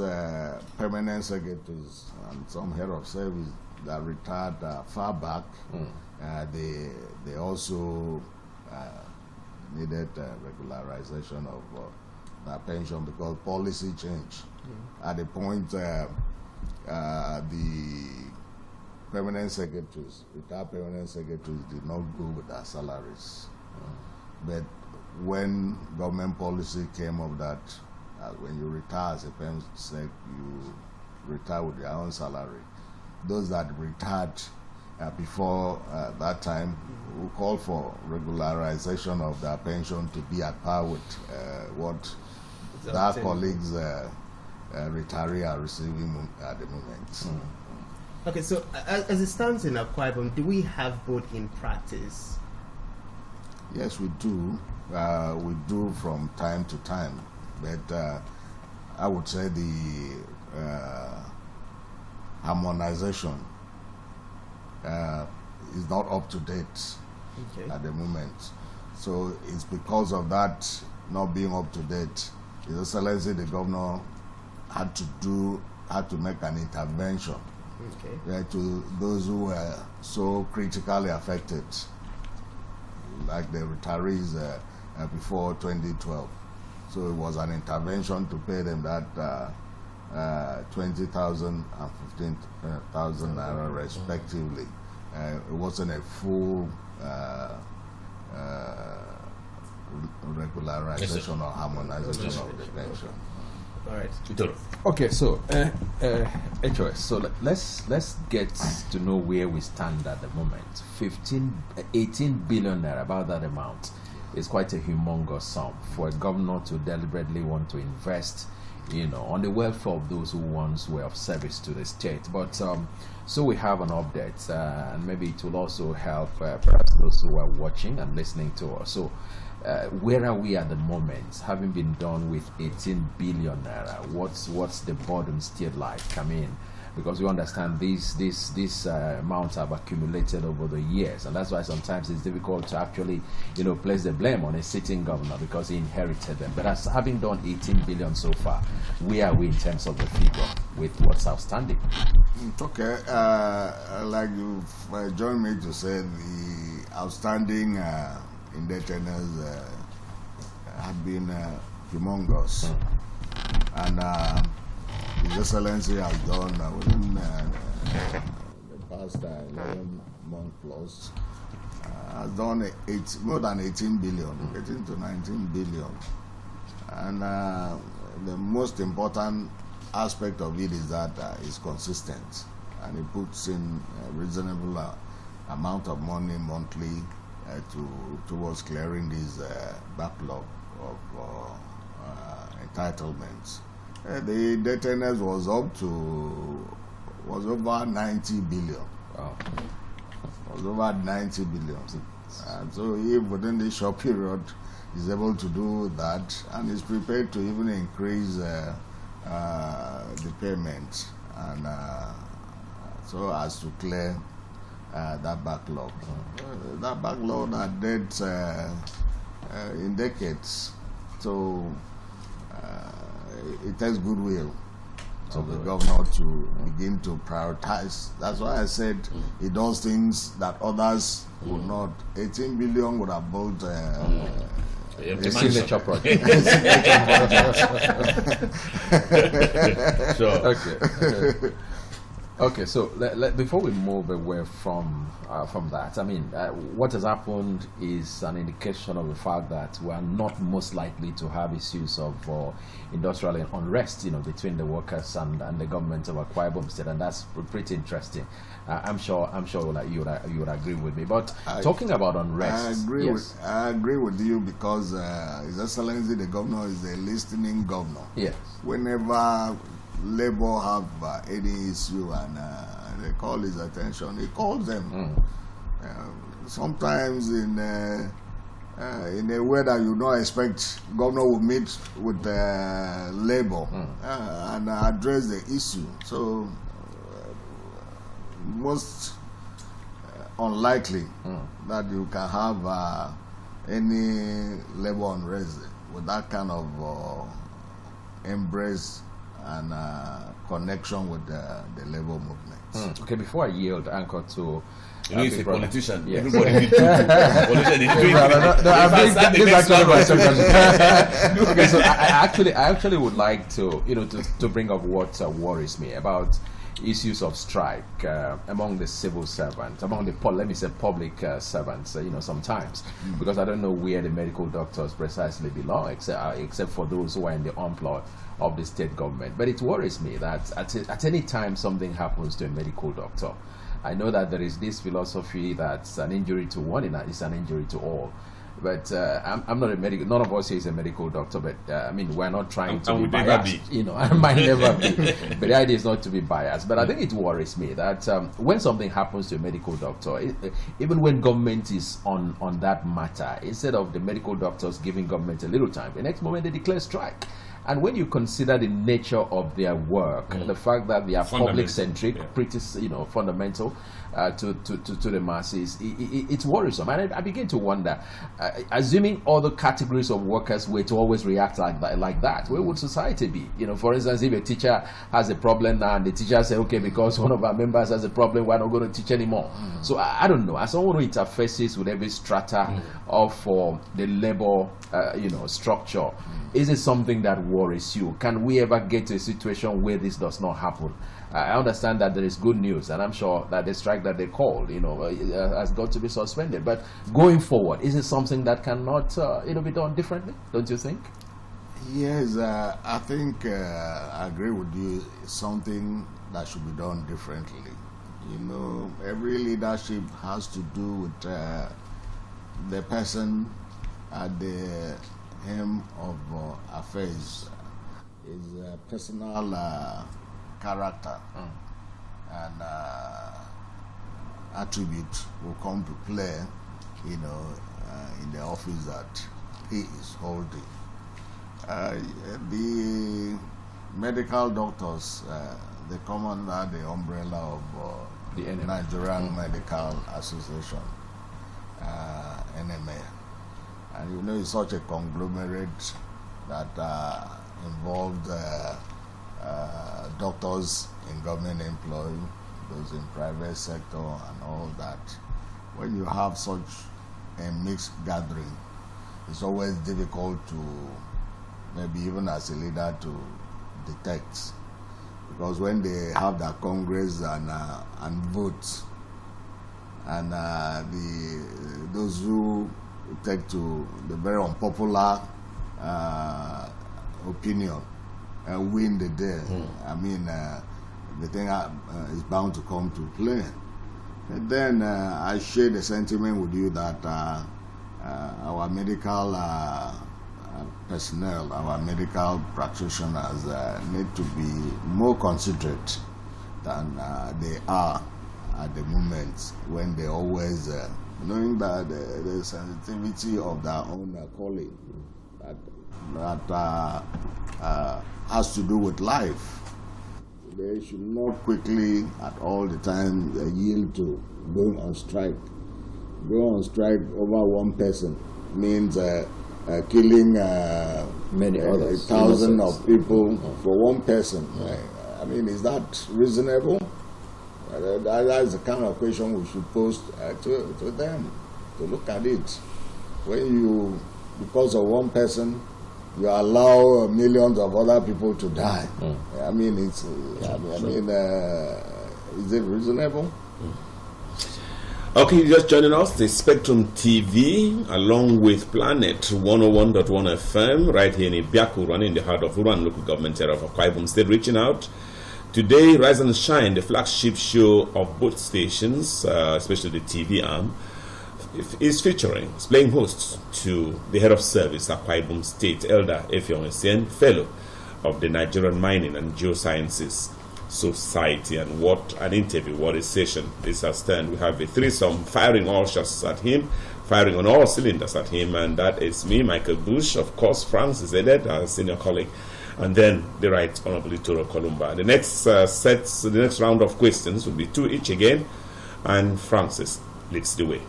permanent secretaries and some head of service that retired far back, they also needed regularization of their pension, because policy change. At the point the permanent secretaries, retired permanent secretaries, did not go with their salaries. But when government policy came up that when you retire as a permanent sec, you retire with your own salary, those that retired before that time will call for regularization of their pension to be at par with what their colleagues retiree are receiving at the moment. Okay, so as it stands in Akwa Ibom, do we have both in practice? Yes, we do. We do from time to time, but I would say the harmonization is not up to date at the moment. So it's because of that not being up to date. His Excellency the Governor had to make an intervention to those who were so critically affected, like the retirees before 2012. So it was an intervention to pay them that 20,000 and 15,000 naira respectively. It wasn't a full regularization or harmonization of the pension. All right. Okay, so HOS. So let's get to know where we stand at the moment. 18 billion naira, about that amount, is quite a humongous sum for a governor to deliberately want to invest, you know, on the welfare of those who once were of service to the state. But so we have an update, and maybe it will also help perhaps those who are watching and listening to us. So where are we at the moment, having been done with 18 billion naira? What's the burden still like? I mean, because we understand these amounts have accumulated over the years, and that's why sometimes it's difficult to actually, you know, place the blame on a sitting governor because he inherited them. But as having done 18 billion so far, where are we in terms of the figure with what's outstanding? Okay, like you've joined me to say, the outstanding indebtedness have been humongous, and His Excellency has done within the past 11 months plus, has done more than 18 billion, 18 to 19 billion. And the most important aspect of it is that it's consistent, and it puts in a reasonable amount of money monthly towards clearing this backlog of entitlements. The indebtedness was over 90 billion. Wow. Was over 90 billion. And so if within this short period is able to do that and is prepared to even increase the payment and so as to clear that backlog. That backlog had debt in decades. So it takes goodwill of the governor to begin to prioritize. That's why I said he does things that others would not. 18 billion would have bought a signature project. Sure. Okay. Okay, so before we move away from that, I mean, what has happened is an indication of the fact that we are not most likely to have issues of industrial unrest, between the workers and the government of Akwa Ibom State, and that's pretty interesting. I'm sure you would agree with me. But talking about unrest, I agree with you because His Excellency the Governor is a listening governor. Yes. Whenever Labour have any issue and they call his attention, he calls them. Sometimes in a way that you don't expect, governor will meet with Labour and address the issue. So most unlikely that you can have any Labour unrest with that kind of embrace and connection with the labor movement. Okay, before I yield anchor to he's a politician. Yes. Everybody needs to politician is doing Okay, so I actually would like to to bring up what worries me about issues of strike among the civil servants, among the public servants. Sometimes because I don't know where the medical doctors precisely belong, except for those who are in the employ of the state government. But it worries me that at any time something happens to a medical doctor, I know that there is this philosophy that an injury to one is an injury to all. But I'm not a medical. None of us here is a medical doctor. But I mean, we're not trying to be biased. I might never be. But the idea is not to be biased. But I think it worries me that when something happens to a medical doctor, even when government is on that matter, instead of the medical doctors giving government a little time, the next moment they declare strike. And when you consider the nature of their work, the fact that they are public-centric, pretty, fundamental to the masses, it's worrisome. And I begin to wonder, assuming other categories of workers were to always react like that, where would society be? For instance, if a teacher has a problem now and the teacher says, okay, because one of our members has a problem, we're not going to teach anymore. So I don't know. As someone who interfaces with every strata of the labor, structure, is it something that worries you? Can we ever get to a situation where this does not happen? I understand that there is good news, and I'm sure that the strike that they called, has got to be suspended. But going forward, is it something that cannot, be done differently? Don't you think? Yes, I think I agree with you. It's something that should be done differently. Every leadership has to do with the person at the helm of affairs. Is personal character and attribute will come to play, in the office that he is holding. The medical doctors, they come under the umbrella of the Nigerian Medical Association, NMA. And it's such a conglomerate that involved doctors in government employ, those in private sector and all that. When you have such a mixed gathering, it's always difficult to, maybe even as a leader, to detect. Because when they have their congress and vote, and those who take to the very unpopular opinion and win the day, I mean, the thing is bound to come to play. And then I share the sentiment with you that our medical personnel, our medical practitioners need to be more considerate than they are at the moment, when they always knowing that the sensitivity of their own calling that has to do with life. They should not quickly at all the time yield to going on strike. Go on strike over one person means killing many others, thousands of people for one person. I mean, is that reasonable? That's the kind of question we should pose to them, to look at it. When you, because of one person, you allow millions of other people to die. I mean, it's. Is it reasonable? Okay, just joining us, the Spectrum TV, along with Planet 101.1 FM, right here in Ibiaku, running in the heart of Uran local government area of Akwa Ibom State, reaching out. Today, Rise and Shine, the flagship show of both stations, especially the TV arm, is featuring, is playing host to the head of service, Akwa Ibom State, Elder Effiong Essien, fellow of the Nigerian Mining and Geosciences Society. And what an interview, what a session this has turned. We have a threesome firing all shots at him, firing on all cylinders at him, and that is me, Michael Bush, of course, Francis Edet, our senior colleague, and then the Right Honorable Toro Kolumba. The next the next round of questions will be 2 each again, and Francis leads the way.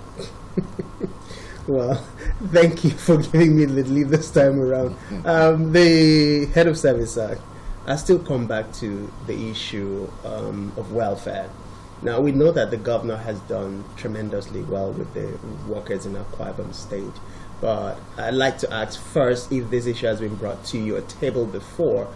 Well, thank you for giving me the lead this time around. The head of service, I still come back to the issue of welfare. Now, we know that the governor has done tremendously well with the workers in Akwa Ibom State, but I'd like to ask first if this issue has been brought to your table before.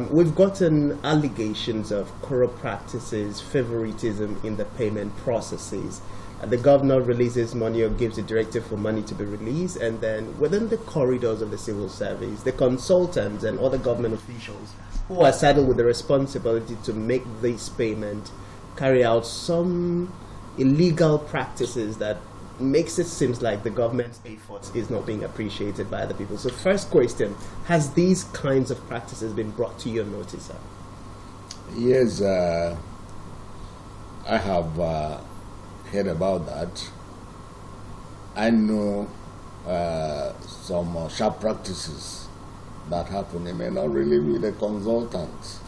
We've gotten allegations of corrupt practices, favoritism in the payment processes. The governor releases money or gives a directive for money to be released, and then within the corridors of the civil service, the consultants and other government officials who are saddled with the responsibility to make this payment carry out some illegal practices that makes it seem like the government's effort is not being appreciated by other people. So first question, has these kinds of practices been brought to your notice, sir? Yes, I have heard about that. I know some sharp practices that happen. It may not really be the consultants,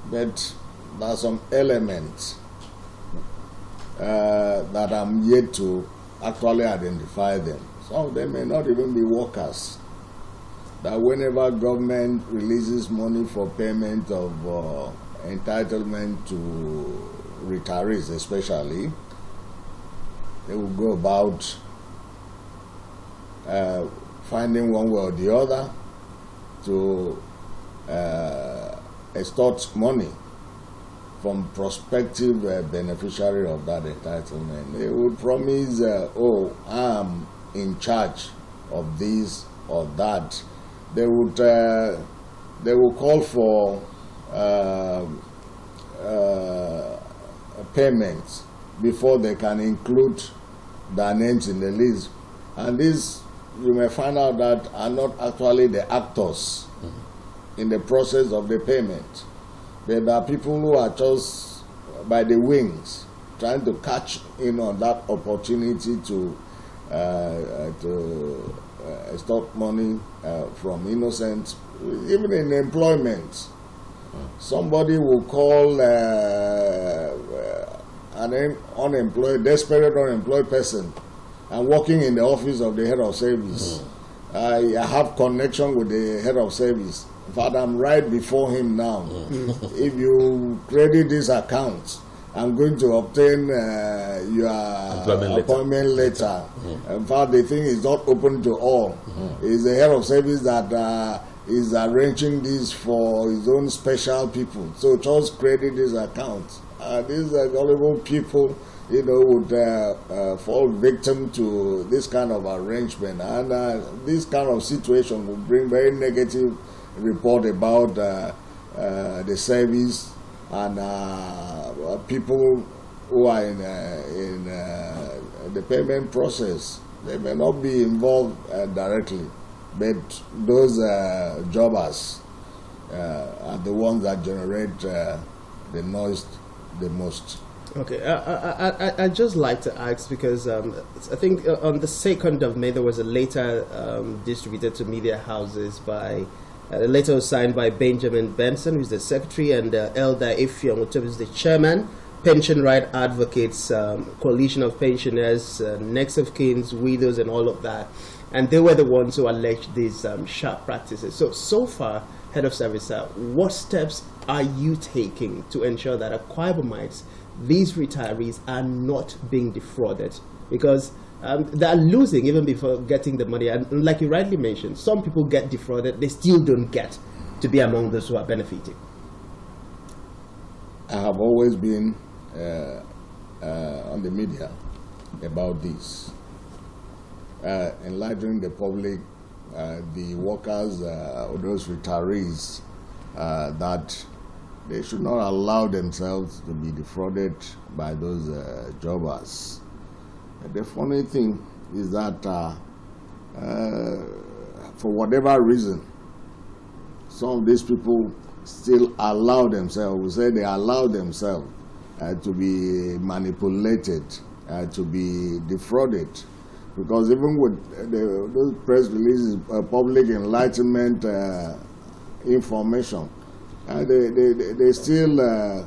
but there are some elements that I'm yet to actually identify them. Some of them may not even be workers. That whenever government releases money for payment of entitlement to retirees especially, they will go about finding one way or the other to extort money from prospective beneficiary of that entitlement. They will promise, I'm in charge of this or that. They will call for payments before they can include their names in the list. And these, you may find out that are not actually the actors in the process of the payment. There are people who are just by the wings trying to catch in on that opportunity to extort money from innocent, even in employment. Somebody will call an unemployed, desperate unemployed person and working in the office of the head of service. I have connection with the head of service. In fact, I'm right before him now. If you credit this account, I'm going to obtain your appointment letter. In fact, the thing is not open to all. It's the head of service that is arranging this for his own special people. So just credit this account. These gullible people, would fall victim to this kind of arrangement. And this kind of situation will bring very negative report about the service, and people who are in the payment process, they may not be involved directly, but those jobbers are the ones that generate the noise the most. Okay, I'd just like to ask, because I think on the 2nd of May there was a letter distributed to media houses by, the letter was signed by Benjamin Benson, who's the secretary, and Elder Effiong, who is the chairman, Pension Right Advocates, Coalition of Pensioners, Next of Kins, Widows, and all of that. And they were the ones who alleged these sharp practices. So far, Head of Service, what steps are you taking to ensure that Akwa Ibomites, these retirees, are not being defrauded? Because they are losing even before getting the money. And like you rightly mentioned, some people get defrauded, they still don't get to be among those who are benefiting. I have always been on the media about this, enlightening the public, the workers, those retirees, that they should not allow themselves to be defrauded by those jobbers. The funny thing is that for whatever reason, some of these people still allow themselves, we say they allow themselves to be manipulated, to be defrauded. Because even with those press releases, public enlightenment information, they still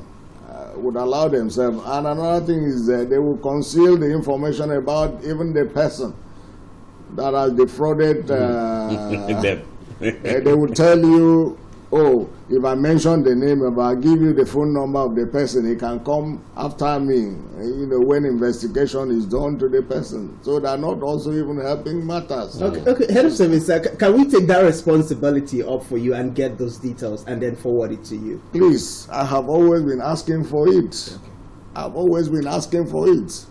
would allow themselves. And another thing is that they will conceal the information about even the person that has defrauded them. They will tell you, oh, if I mention the name, if I give you the phone number of the person, he can come after me, when investigation is done to the person. So they're not also even helping matters. Okay. Head of Service, can we take that responsibility up for you and get those details and then forward it to you? Please, I have always been asking for it. Okay. I've always been asking for it.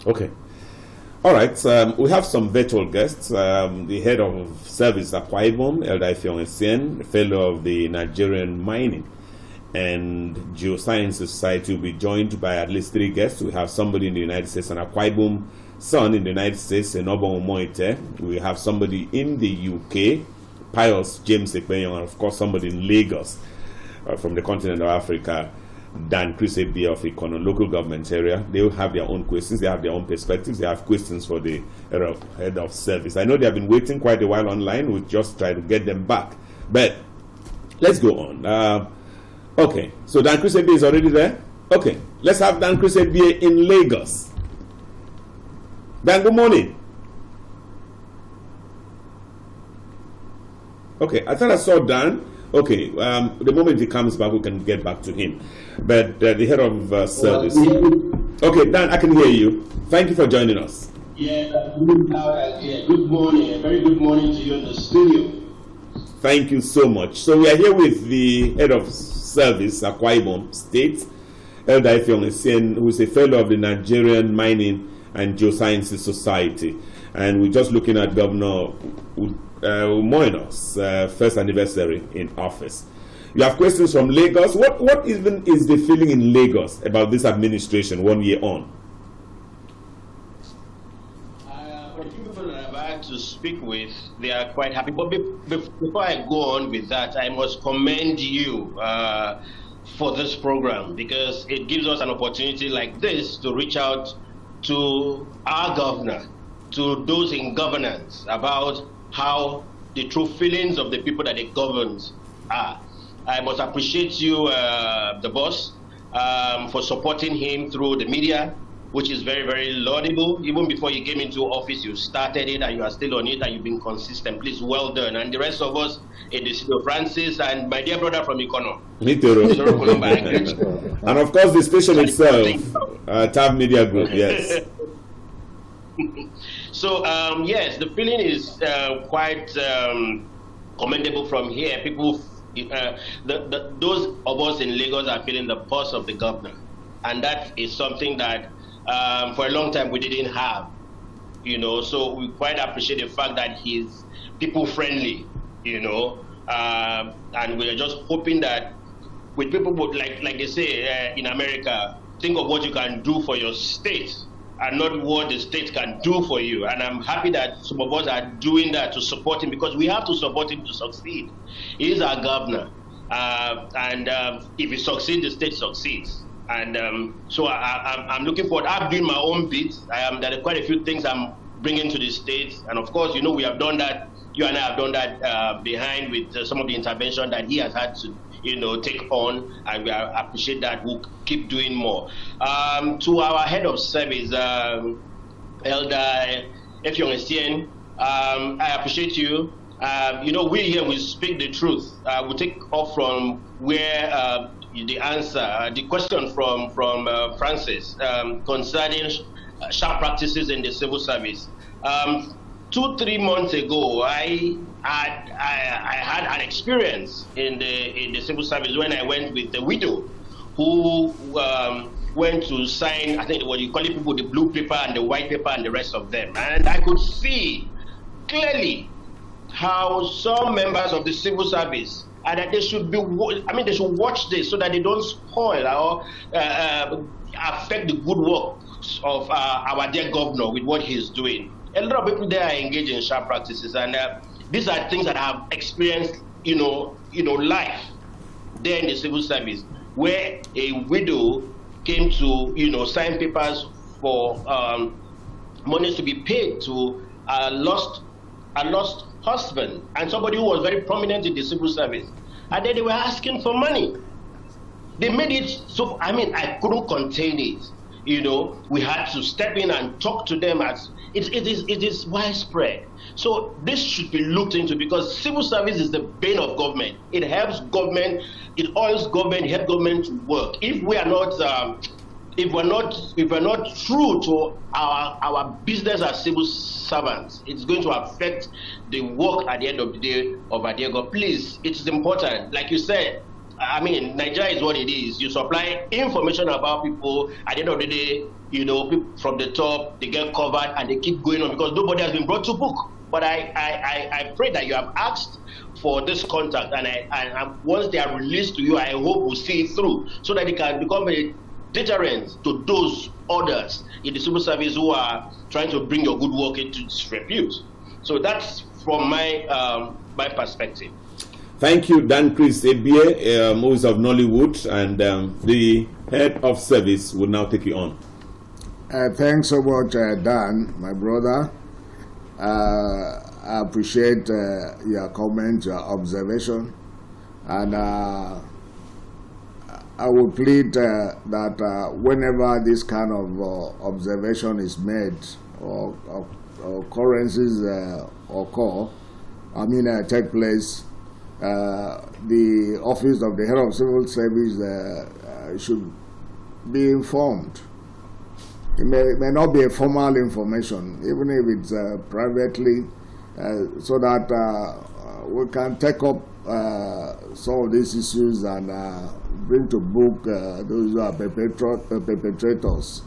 Okay. All right, we have some virtual guests. The head of service, Akwa Ibom, Elder Effiong Essien, fellow of the Nigerian Mining and Geoscience Society, will be joined by at least 3 guests. We have somebody in the United States, an Akwa Ibom son in the United States, Umo Eno. We have somebody in the UK, Pius James Ekpenyong, and of course somebody in Lagos from the continent of Africa, Dan Chris Ebia of Ikono local government area. They will have their own questions, they have their own perspectives, they have questions for the head of service. I know they have been waiting quite a while online. We'll just try to get them back. But let's go on. Okay, so Dan Chris Ebia is already there? Okay, let's have Dan Chris Ebia in Lagos. Dan, good morning. Okay, I thought I saw Dan. Okay, the moment he comes back, we can get back to him. But the head of service. Okay, Dan, I can hear you. Thank you for joining us. Yeah, good morning. A very good morning to you in the studio. Thank you so much. So we are here with the head of service, Akwa Ibom State, Elder Effiong Essien, who is a fellow of the Nigerian Mining and Geosciences Society. And we're just looking at Governor Umo Eno's first anniversary in office. You have questions from Lagos. What even is the feeling in Lagos about this administration 1 year on? For the people that I've had to speak with, they are quite happy. But before I go on with that, I must commend you for this program, because it gives us an opportunity like this to reach out to our governor, to those in governance, about how the true feelings of the people that it governs are. I must appreciate you, the boss, for supporting him through the media, which is very, very laudable. Even before you came into office, you started it and you are still on it and you've been consistent. Please, well done. And the rest of us, Edisio Francis and my dear brother from Ikono. Me too. And of course, the station itself, Tab Media Group, yes. So, yes, the feeling is quite commendable from here. People, those of us in Lagos are feeling the pulse of the governor. And that is something that for a long time we didn't have, so we quite appreciate the fact that he's people friendly, and we're just hoping that with people, like they say in America, think of what you can do for your state and not what the state can do for you. And I'm happy that some of us are doing that to support him, because we have to support him to succeed. He is our governor. If he succeeds, the state succeeds. And so I'm looking forward. I'm doing my own bit. There are quite a few things I'm bringing to the state. And of course, we have done that. You and I have done that behind with some of the intervention that he has had to take on, and we appreciate that. We'll keep doing more. To our head of service, Elder Effiong Essien, I appreciate you. We here, we speak the truth. We take off from where the question from Francis concerning sharp practices in the civil service. 2-3 months ago, I had an experience in the civil service when I went with the widow who went to sign, I think what you call it, people, the blue paper and the white paper and the rest of them. And I could see clearly how some members of the civil service, and that they should they should watch this so that they don't spoil or affect the good works of our dear governor with what he's doing. A lot of people there are engaged in sharp practices, and these are things that I have experienced, life there in the civil service, where a widow came to, sign papers for monies to be paid to a lost husband, and somebody who was very prominent in the civil service, and then they were asking for money. They made it so. I couldn't contain it. We had to step in and talk to them as it is widespread. So this should be looked into, because civil service is the bane of government. It helps government, it oils government, it helps government to work. If we are not, if we're not true to our business as civil servants, it's going to affect the work at the end of the day of our dear God. Please, it's important. Like you said, Nigeria is what it is. You supply information about people. At the end of the day, people from the top, they get covered and they keep going on because nobody has been brought to book. But I pray that you have asked for this contact, and once they are released to you, I hope we'll see it through so that it can become a deterrent to those others in the civil service who are trying to bring your good work into disrepute. So that's from my perspective. Thank you, Dan Chris Ebie, who is of Nollywood, and the head of service will now take you on. Thanks so much, Dan, my brother. I appreciate your comment, your observation, and I would plead that whenever this kind of observation is made or occurrences occur, take place, the office of the head of civil service should be informed. It may not be a formal information, even if it's privately, so that we can take up some of these issues and bring to book those who are perpetrators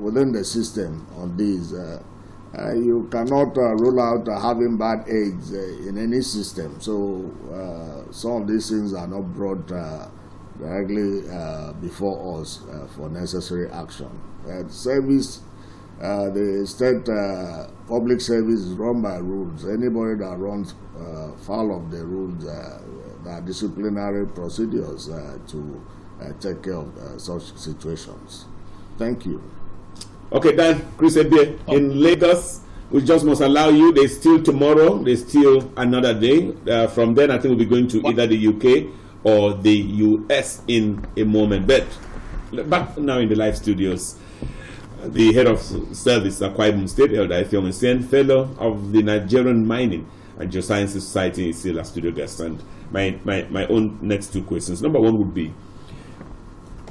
within the system on these. You cannot rule out having bad eggs in any system, so some of these things are not brought directly before us for necessary action. Service, the state public service is run by rules. Anybody that runs foul of the rules, there are disciplinary procedures to take care of such situations. Thank you. Okay, Dan, Chris Ebie, in Lagos, we just must allow you. There's still tomorrow. There's still another day. From then, I think we'll be going to either the UK or the US in a moment. But back now in the live studios, the head of service at Akwa Ibom State, Elder Effiong Essien, fellow of the Nigerian Mining and Geosciences Society, is still a studio guest. And my own next two questions. Number one would be,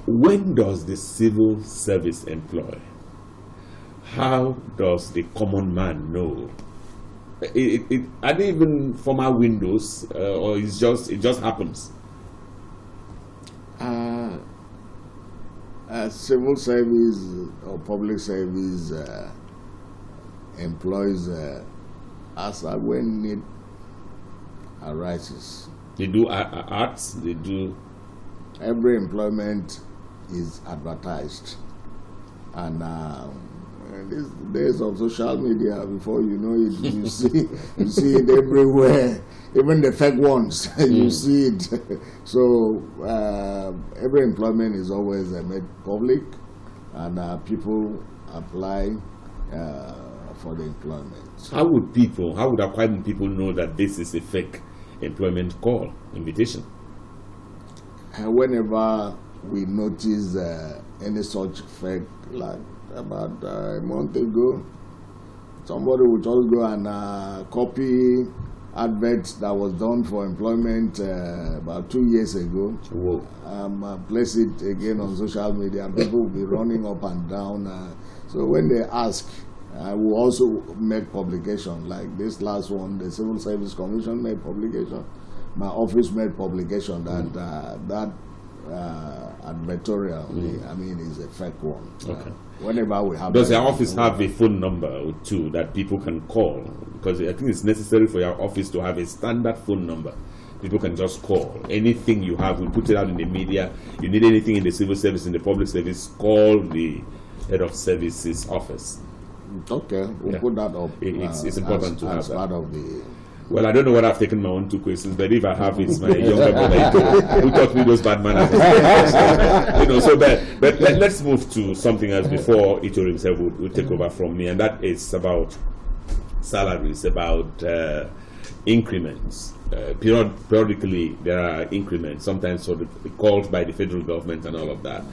when does the civil service employ? How does the common man know? Are they even formal windows, or it just happens? Civil service or public service employs as when need arises. They do arts. They do every employment is advertised. And these days of social media, before you know it, you see it everywhere. Even the fake ones, you see it. So every employment is always made public, and people apply for the employment. How would Akwa Ibom people know that this is a fake employment call invitation? Whenever we notice any such fake, like about a month ago, somebody would just go and copy adverts that was done for employment about 2 years ago. Whoa. Place it again on social media, and people will be running up and down. So when they ask, I will also make publication, like this last one, the Civil Service Commission made publication. My office made publication that that advertorial, is a fake one. Okay. Whenever we have. Does your office have a phone number too that people can call? Because I think it's necessary for your office to have a standard phone number. People can just call. Anything you have, we put it out in the media. You need anything in the civil service, in the public service, call the head of services office. Okay, we'll put that up. It's important to have as that. part of the. Well, I don't know whether I've taken my own 2 questions, but if I have, it's my younger brother who taught me those bad manners. So but let's move to something else before Ito himself will take over from me, and that is about salaries, about increments. Periodically, there are increments, sometimes called by the federal government and all of that.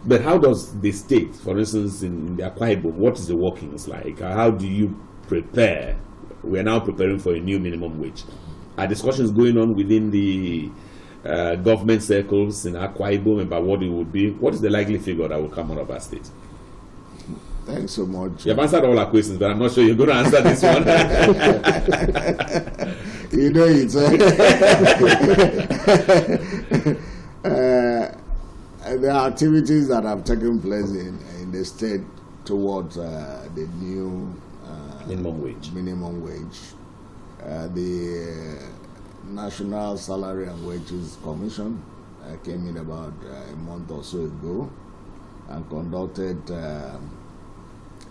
But how does the state, for instance, in the Akwa Ibom, what is the workings like? How do you prepare? We are now preparing for a new minimum wage. Are discussions going on within the government circles in Akwa Ibom about what it would be? What is the likely figure that will come out of our state? Thanks so much. You have answered all our questions, but I'm not sure you're going to answer this one. You know it's there are activities that have taken place in the state towards the new minimum wage. The National Salary and Wages Commission came in about a month or so ago and conducted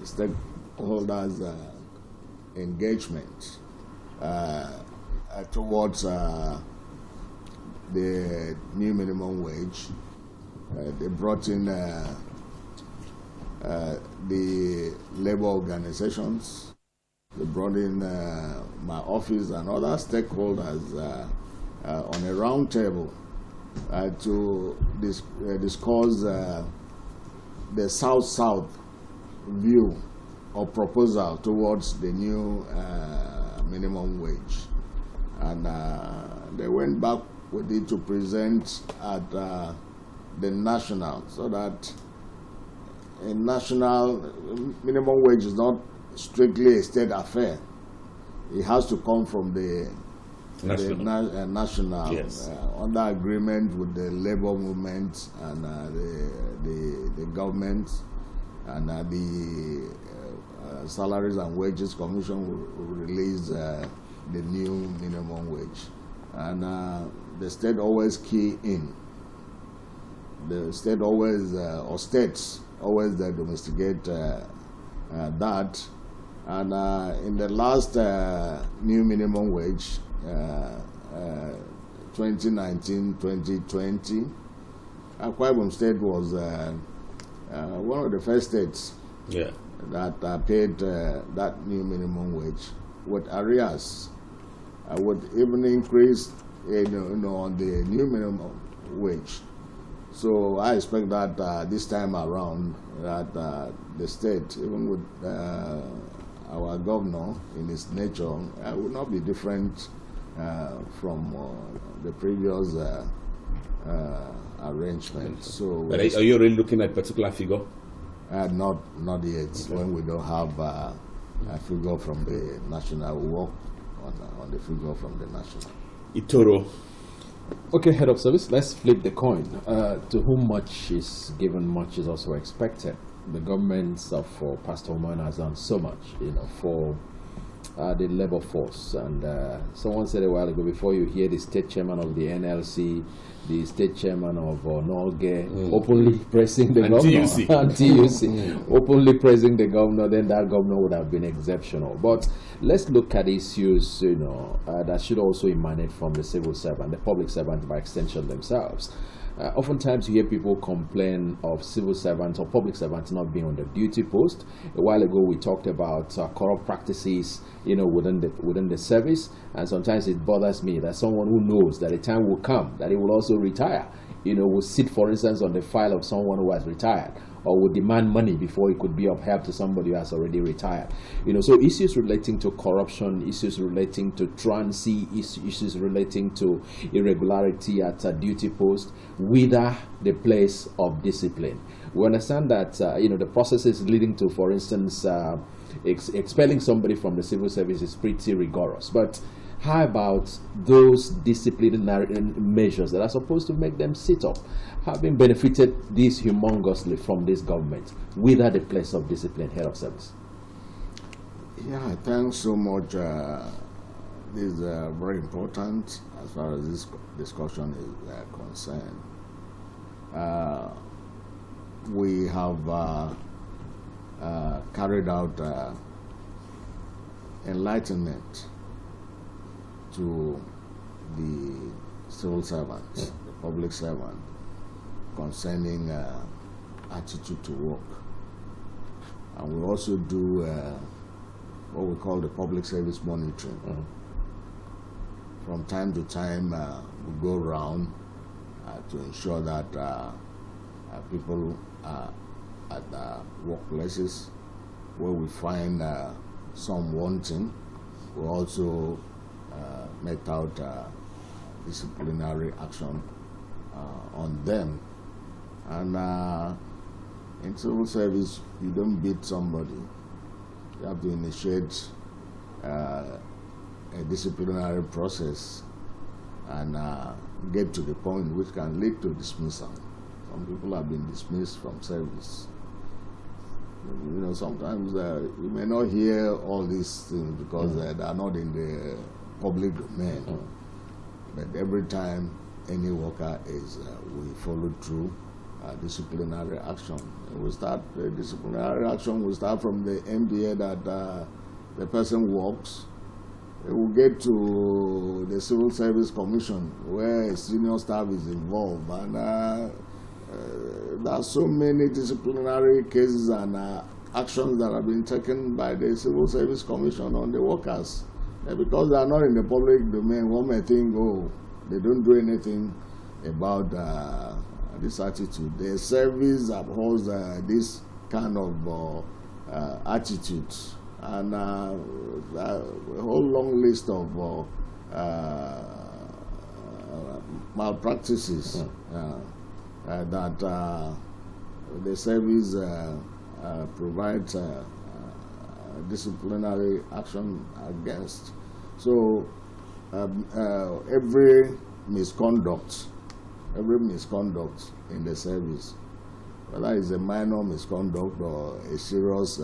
stakeholders engagement towards the new minimum wage. They brought in the labor organizations. They brought in my office and other stakeholders on a round table to discuss the South-South view or proposal towards the new minimum wage. And they went back with it to present at the national, so that a national minimum wage is not strictly a state affair. It has to come from the national yes. Under agreement with the labor movement and the government, and the Salaries and Wages Commission will release the new minimum wage, and the state always key in. The state always or states always domesticate that. And in the last new minimum wage, 2019-2020, Akwa Ibom State was one of the first states that paid that new minimum wage with arrears, with even increase on the new minimum wage. So I expect that this time around that the state, even with our governor in his nature, will not be different from the previous arrangement. So, but are you really looking at a particular figure? Not yet. Okay. When we don't have a figure from the national, we work on the figure from the national. Itoro. Okay, head of service, let's flip the coin. To whom much is given, much is also expected. The government for Pastor Umo Eno has done so much, for the labor force. And someone said a while ago, before you hear the state chairman of the NLC, the state chairman of Norge openly praising the governor, and TUC openly praising the governor, then that governor would have been exceptional. But let's look at issues, that should also emanate from the civil servant, the public servant by extension themselves. Oftentimes you hear people complain of civil servants or public servants not being on the duty post. A while ago we talked about corrupt practices, within the service, and sometimes it bothers me that someone who knows that a time will come that he will also retire, will sit, for instance, on the file of someone who has retired, or would demand money before he could be of help to somebody who has already retired. So issues relating to corruption, issues relating to truancy, issues relating to irregularity at a duty post, wither the place of discipline. We understand that the processes leading to, for instance, expelling somebody from the civil service is pretty rigorous. But how about those disciplinary measures that are supposed to make them sit up? Having benefited this humongously from this government, wither the place of discipline, head of service? Yeah, thanks so much. This is very important as far as this discussion is concerned. We have carried out enlightenment to the civil servants, the public servant, concerning attitude to work. And we also do what we call the public service monitoring. From time to time, we go around to ensure that people are at workplaces where we find some wanting. We also make out disciplinary action on them. And in civil service, you don't beat somebody. You have to initiate a disciplinary process and get to the point which can lead to dismissal. Some people have been dismissed from service. Sometimes you may not hear all these things because they are not in the public domain. But every time any worker is, we follow through disciplinary action. We start the disciplinary action. We start from the MBA that the person works. It will get to the Civil Service Commission where senior staff is involved, and there are so many disciplinary cases and actions that have been taken by the Civil Service Commission on the workers. Because they are not in the public domain, one may think, they don't do anything about this attitude. The service abhors this kind of attitude, and a whole long list of malpractices that the service provides disciplinary action against. So every misconduct in the service, whether it's a minor misconduct or a serious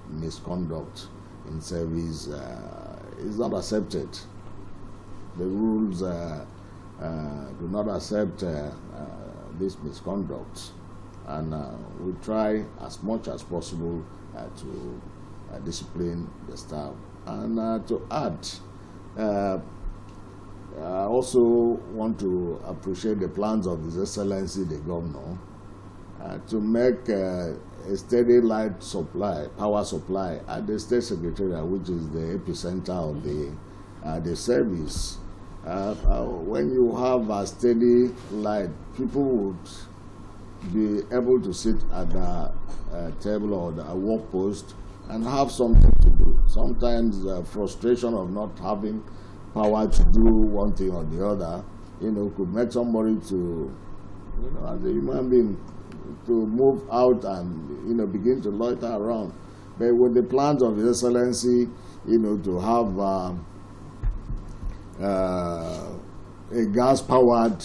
misconduct in service, is not accepted. The rules do not accept this misconduct, and we try as much as possible to discipline the staff. And to add, I also want to appreciate the plans of His Excellency the Governor to make a steady light supply, power supply at the State Secretariat, which is the epicenter of the service. When you have a steady light, people would be able to sit at the table or the work post and have something to do. Sometimes frustration of not having power to do one thing or the other, could make somebody to, as a human being, to move out and, begin to loiter around. But with the plans of His Excellency, to have a gas-powered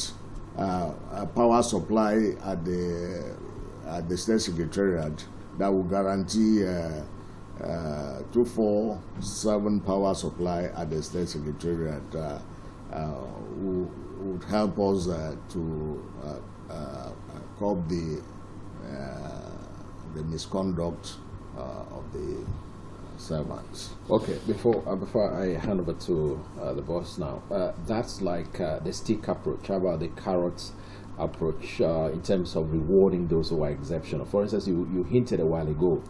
power supply at the State Secretariat that will guarantee 247 power supply at the State Secretariat would help us to curb the misconduct of the servants. Okay, before I hand over to the boss now, that's like the stick approach. How about the carrot approach in terms of rewarding those who are exceptional? For instance, you hinted a while ago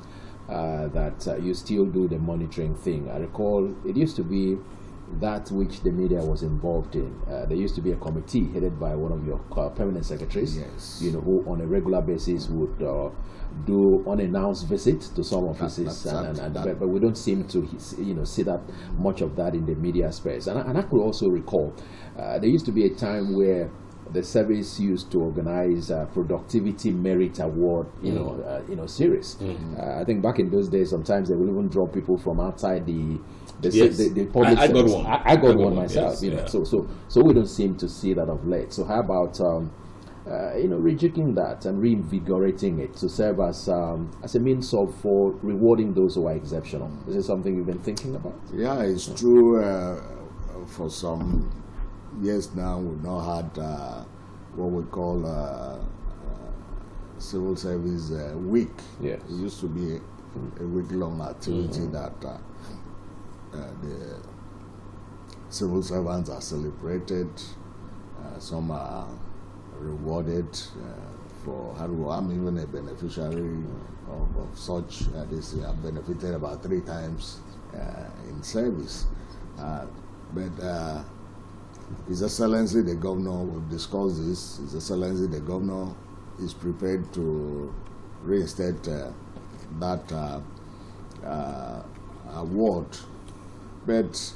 that you still do the monitoring thing. I recall it used to be that which the media was involved in. There used to be a committee headed by one of your permanent secretaries, yes, who on a regular basis would do unannounced visits to some offices, but we don't seem to see that much of that in the media space. And I could also recall there used to be a time where the service used to organize productivity merit award, series. I think back in those days, sometimes they will even draw people from outside the public. I got one. I got one myself. Yes, So we don't seem to see that of late. So how about rejigging that and reinvigorating it to serve as a means of for rewarding those who are exceptional? Is this something you've been thinking about? Yeah, it's true. For some years now, we've not had what we call civil service week. Yes. It used to be a week-long activity that the civil servants are celebrated. Some are rewarded for hard work. I'm even a beneficiary of such. This year I've benefited about 3 times in service. But His Excellency the Governor will discuss this. His Excellency the Governor is prepared to reinstate that award. But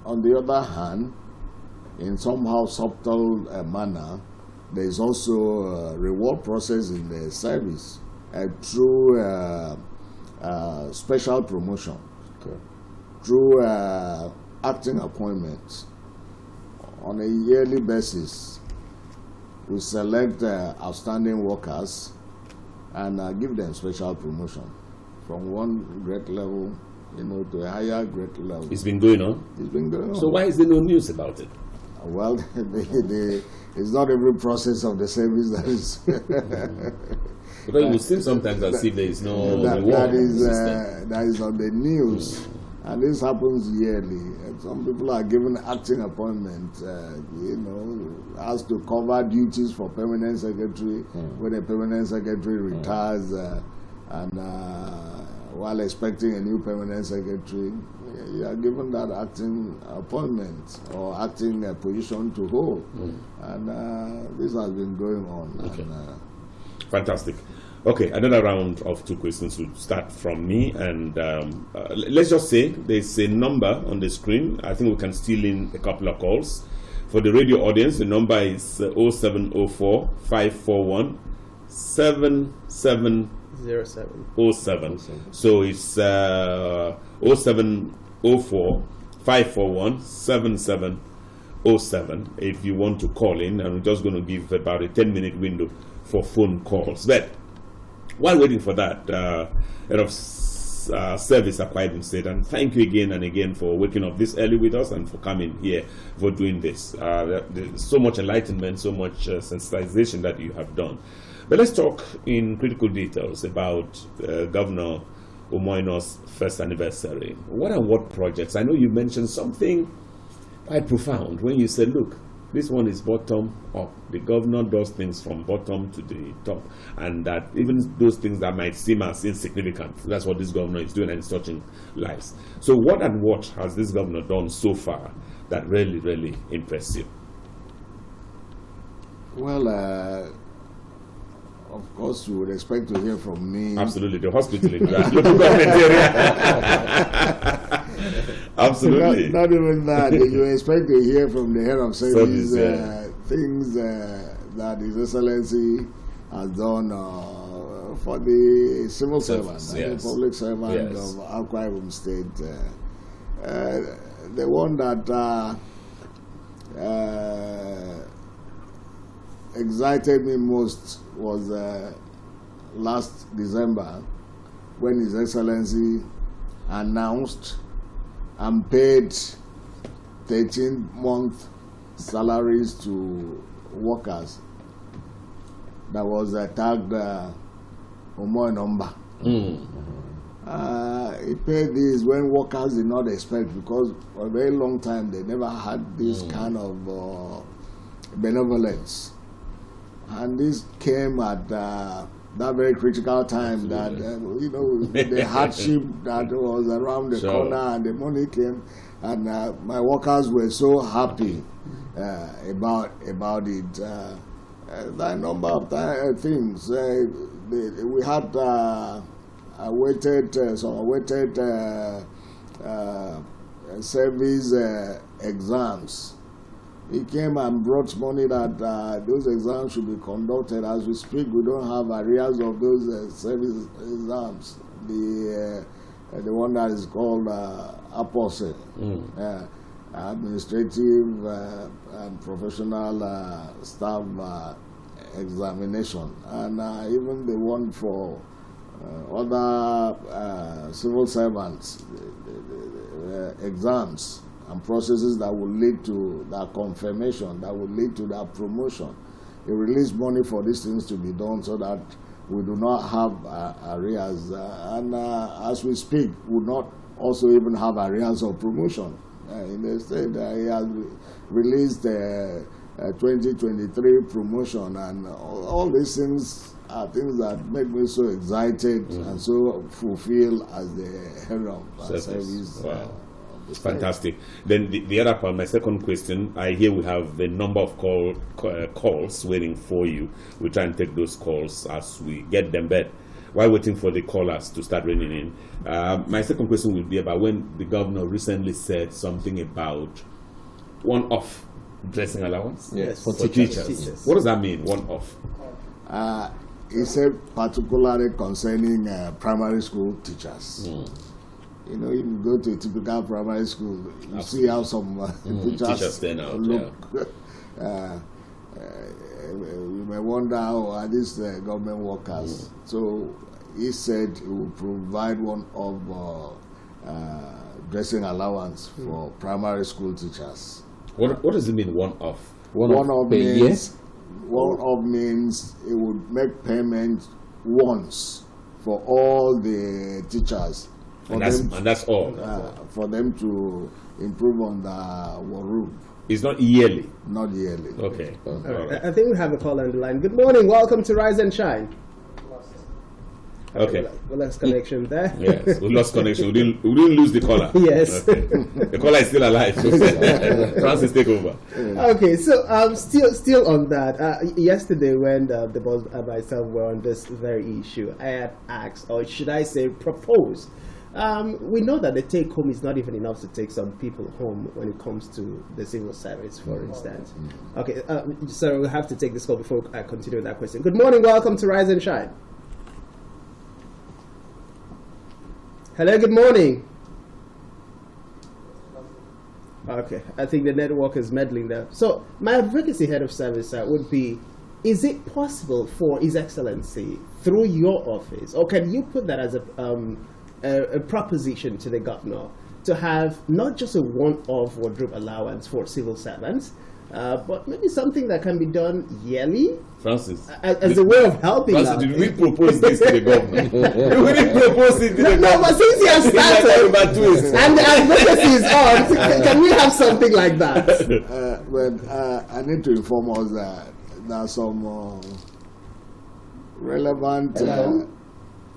on the other hand, in somehow subtle manner, there is also a reward process in the service through special promotion, through acting appointments. On a yearly basis, we select outstanding workers and give them special promotion from one grade level, to a higher grade level. It's been going on? It's been going on. So why is there no news about it? Well, it's not every process of the service that is. Because it would seem sometimes as if there is no that is on the news, and this happens yearly. And some people are given acting appointments, has to cover duties for permanent secretary when a permanent secretary retires, and while expecting a new permanent secretary, you are given that acting appointment or acting position to hold, and this has been going on. Okay. And, fantastic. Okay, another round of 2 questions will start from me, and let's just say there's a number on the screen. I think we can steal in a couple of calls. For the radio audience, the number is 0704 541 7707. So it's 0704 541 7707 if you want to call in, and we're just going to give about a 10-minute window for phone calls. But while waiting for that, head of service Akwa Ibom State, and thank you again and again for waking up this early with us and for coming here for doing this. There's so much enlightenment, so much sensitization that you have done. But let's talk in critical details about Governor Umo Eno's first anniversary. What projects? I know you mentioned something quite profound when you said, look, this one is bottom up. The governor does things from bottom to the top, and that even those things that might seem as insignificant, that's what this governor is doing, and it's touching lives. So what has this governor done so far that really, really impressed you? Well, of course, you would expect to hear from me. Absolutely, the hospital in the local government area. Absolutely. Not even that. You expect to hear from the head of service things that His Excellency has done for the civil servant, the public servant of Akwa Ibom State. The one that excited me most was last December when His Excellency announced and paid 13-month salaries to workers that was tagged Umo Eno. He paid this when workers did not expect, because for a very long time they never had this kind of benevolence. And this came at that very critical time that, the hardship that was around the corner, and the money came, and my workers were so happy about it. That number of things. We had awaited service exams. He came and brought money that those exams should be conducted. As we speak, we don't have arrears of those service exams. The one that is called APOSE, Administrative and Professional Staff Examination, and even the one for other civil servants, exams and processes that will lead to that confirmation, that will lead to that promotion. He released money for these things to be done so that we do not have arrears. And as we speak, we not also even have arrears of promotion. In the state, he has released 2023 promotion, and all these things are things that make me so excited and so fulfilled as the head of service. Wow. Fantastic. Then the other part, my second question, I hear we have the number of calls waiting for you. We try and take those calls as we get them back. While waiting for the callers to start raining in, my second question will be about when the governor recently said something about one-off dressing allowance for teachers. What does that mean, one-off? He said particularly concerning primary school teachers. You know, if you go to a typical primary school, you see how some teachers stand out, look. You may wonder how are these government workers. So he said he will provide one of dressing allowance for primary school teachers. What does it mean, one-off? One-off means it would make payment once for all the teachers. And that's all. For them to improve on the Warub. It's not yearly? Not yearly. Okay. Right. I think we have a call on the line. Good morning. Welcome to Rise and Shine. Okay. We lost connection there. Yes, we lost connection. We didn't lose the caller. Yes. Okay. The caller is still alive. Francis, take over. Okay, so still on that. Yesterday, when the boss and myself were on this very issue, I had asked, or should I say, proposed. We know that the take home is not even enough to take some people home when it comes to the civil service, for instance. Okay, so we'll have to take this call before I continue with that question. Good morning, welcome to Rise and Shine. Hello, good morning. Okay, I think the network is meddling there. So my advocacy head of service would be, is it possible for His Excellency, through your office, or can you put that as a proposition to the governor, to have not just a one-off wardrobe allowance for civil servants, but maybe something that can be done yearly? Francis, as a way of helping Francis, out. did we propose this to the governor? We didn't propose it to the governor. No, but since he has started and the advocacy is on, can we have something like that? I need to inform us that there are some relevant...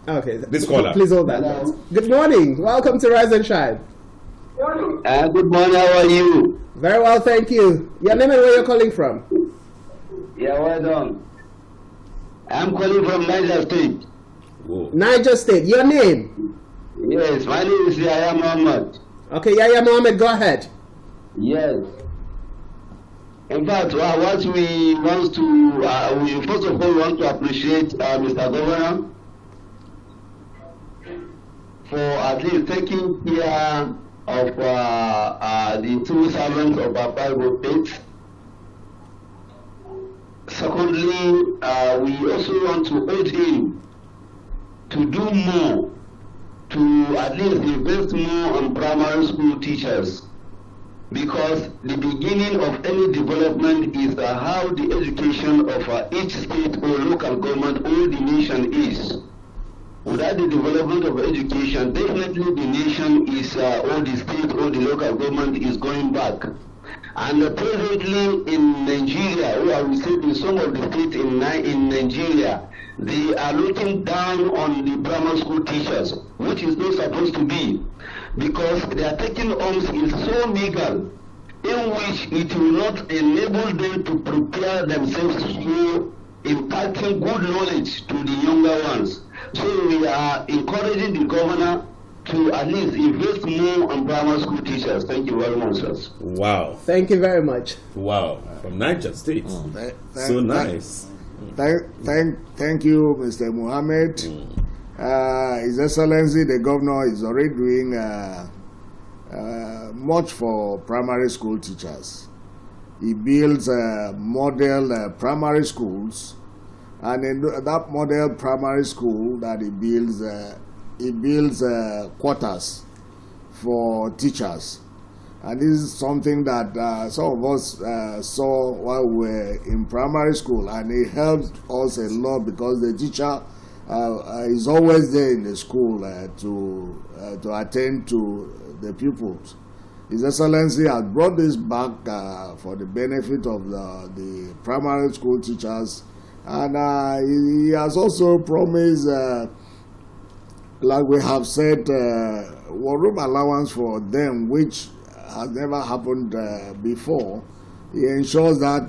Okay, this caller. Please hold that. Good morning. Welcome to Rise and Shine. Good morning. How are you? Very well, thank you. Your name and where you're calling from? Yeah, well done. I'm calling from Niger State. Whoa. Niger State. Your name? Yes, my name is Yahya Mohammed. Okay, Yahya Mohammed, go ahead. Yes. In fact, what we want to, we first of all want to appreciate Mr. Governor for at least taking care of the civil servants of our private states. Secondly, we also want to urge him to do more to at least invest more on primary school teachers, because the beginning of any development is how the education of each state or local government or the nation is. Without the development of education, definitely the nation is, or the state or the local government is going back. And presently in Nigeria, or I will say in some of the states in Nigeria, they are looking down on the primary school teachers, which is not supposed to be, because their taking homes is so meager, in which it will not enable them to prepare themselves for imparting good knowledge to the younger ones. So we are encouraging the governor to at least invest more on primary school teachers. Thank you very much, sir. Wow. Thank you very much. Wow. From Niger State. So nice. Thank you, Mr. Mohammed. His Excellency, the Governor, is already doing much for primary school teachers. He builds model primary schools, and in that model primary school that he builds quarters for teachers. And this is something that some of us saw while we were in primary school, and it helped us a lot because the teacher is always there in the school to attend to the pupils. His Excellency has brought this back for the benefit of the primary school teachers, and he has also promised, like we have said, room allowance for them, which has never happened before. He ensures that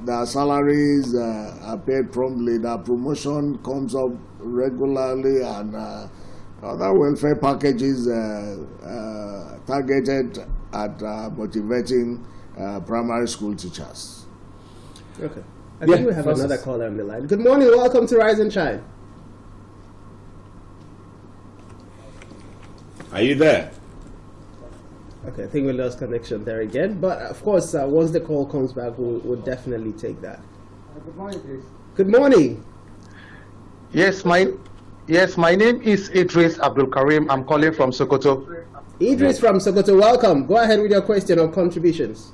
their salaries are paid promptly, that promotion comes up regularly, and other welfare packages targeted at motivating primary school teachers. Okay. I think we have another caller on the line. Good morning. Welcome to Rise and Shine. Are you there? Okay, I think we lost connection there again. But of course, once the call comes back, we'll definitely take that. Good morning, please. Good morning. Yes, my name is Idris Abdul Karim. I'm calling from Sokoto. Idris from Sokoto, welcome. Go ahead with your question or contributions.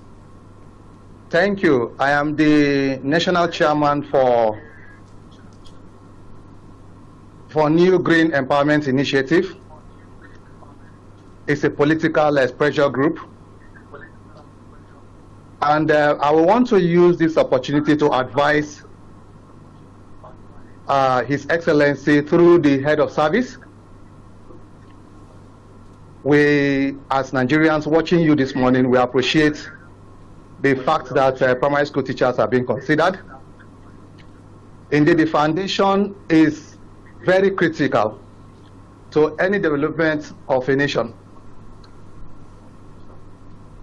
Thank you. I am the national chairman for New Green Empowerment Initiative. It's a political pressure group. And I want to use this opportunity to advise His Excellency through the head of service. We, as Nigerians watching you this morning, we appreciate the fact that primary school teachers are being considered. Indeed, the foundation is very critical to any development of a nation.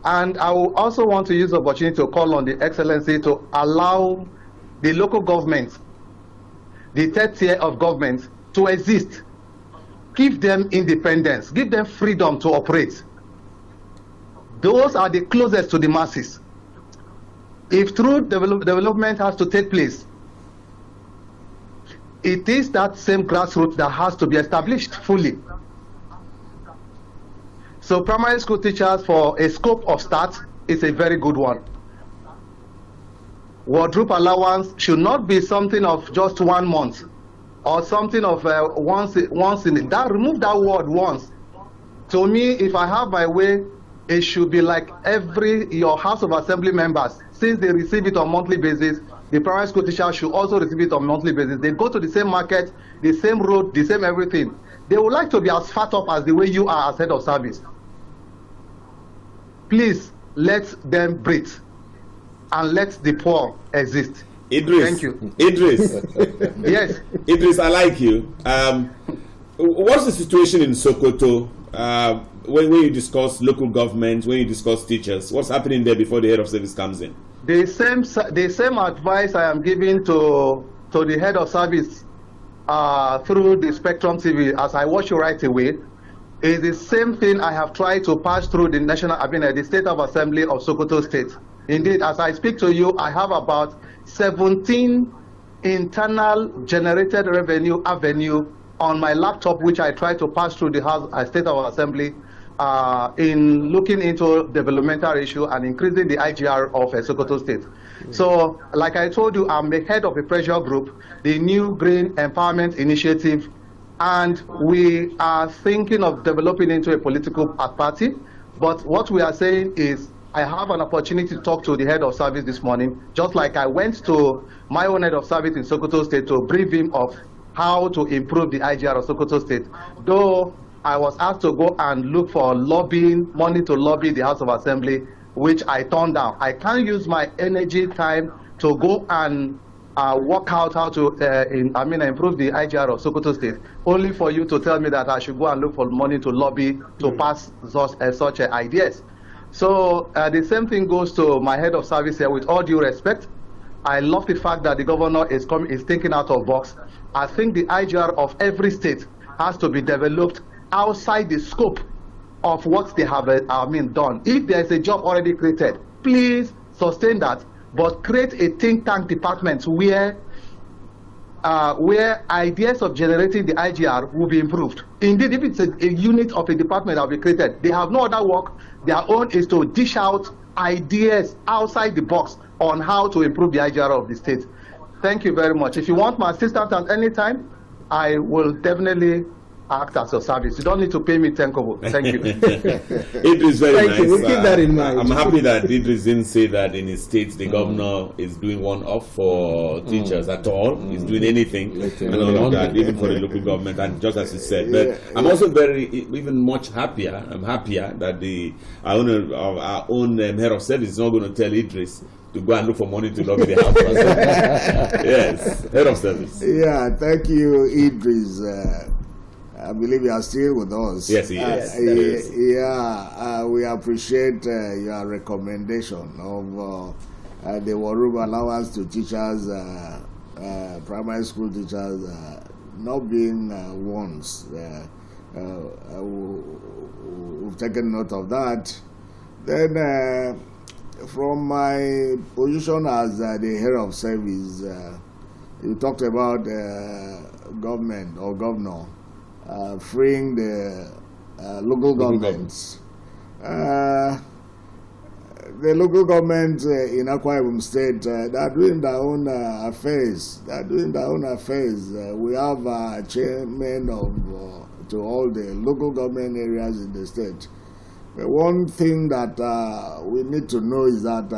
And I will also want to use the opportunity to call on the Excellency to allow the local government, the third tier of government, to exist. Give them independence, give them freedom to operate. Those are the closest to the masses. If true development has to take place, it is that same grassroots that has to be established fully. So primary school teachers, for a scope of start, is a very good one. Wardrobe allowance should not be something of just 1 month or something of once in that. Remove that word once. To me, if I have my way, it should be like your House of Assembly members, since they receive it on monthly basis, the primary school teachers should also receive it on monthly basis. They go to the same market, the same road, the same everything. They would like to be as fat up as the way you are as head of service. Please let them breathe and let the poor exist. Idris. Thank you. Idris. Yes. Idris, I like you. What's the situation in Sokoto when you discuss local government, when you discuss teachers? What's happening there before the head of service comes in? The same advice I am giving to the head of service through the Spectrum TV, as I watch you right away, is the same thing I have tried to pass through the State of Assembly of Sokoto State. Indeed, as I speak to you, I have about 17 internal generated revenue avenue on my laptop, which I try to pass through the House, State of Assembly, in looking into developmental issue and increasing the IGR of Sokoto State. So, like I told you, I'm the head of a pressure group, the New Green Empowerment Initiative, and we are thinking of developing into a political party. But what we are saying is, I have an opportunity to talk to the head of service this morning, just like I went to my own head of service in Sokoto State to brief him of how to improve the IGR of Sokoto State. Though I was asked to go and look for lobbying, money to lobby the House of Assembly, which I turned down. I can't use my energy time to go and work out how to improve the IGR of Sokoto State, only for you to tell me that I should go and look for money to lobby to pass such ideas. So the same thing goes to my head of service here. With all due respect, I love the fact that the governor is thinking out of box. I think the IGR of every state has to be developed outside the scope of what they have done. If there is a job already created, please sustain that, but create a think tank department where ideas of generating the IGR will be improved. Indeed, if it's a unit of a department that will be created, they have no other work. Their own is to dish out ideas outside the box on how to improve the IGR of the state. Thank you very much. If you want my assistance at any time, I will definitely act as a service. You don't need to pay me 10 kobo. Thank you. It is very Thank nice. you. We'll keep that in mind. I'm happy that Idris didn't say that in his state the governor is doing one-off for teachers at all. He's doing anything and all of that, even for the local government. And just as he said, but I'm also even much happier. I'm happier that our own head of service is not going to tell Idris to go and look for money to lobby the house. Yes, head of service. Yeah, thank you, Idris. I believe you are still with us. Yes, he is. We appreciate your recommendation of the Waruba allowance to teachers, primary school teachers, not being ones. We've taken note of that. Then, from my position as the head of service, you talked about government or governor freeing the local governments. The local government in Akwa Ibom State, they are doing their own affairs. We have a chairman to all the local government areas in the state. But one thing that we need to know is that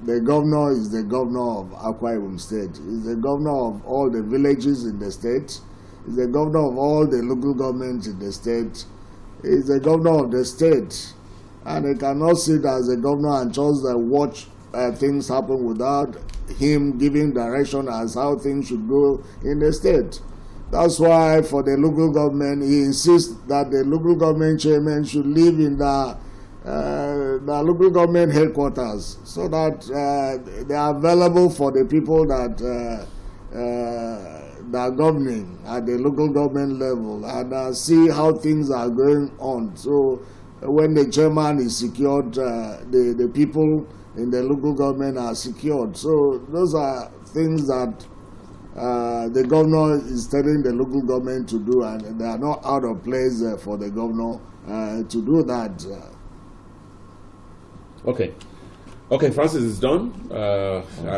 the governor is the governor of Akwa Ibom State. He's the governor of all the villages in the state. He's the governor of all the local governments in the state. He's the governor of the state. And he cannot sit as a governor and just watch things happen without him giving direction as how things should go in the state. That's why for the local government, he insists that the local government chairman should live in the local government headquarters so that they are available for the people that are governing at the local government level and see how things are going on. So when the chairman is secured, the people in the local government are secured. So those are things that the governor is telling the local government to do, and they are not out of place for the governor to do that. Okay, Francis is done.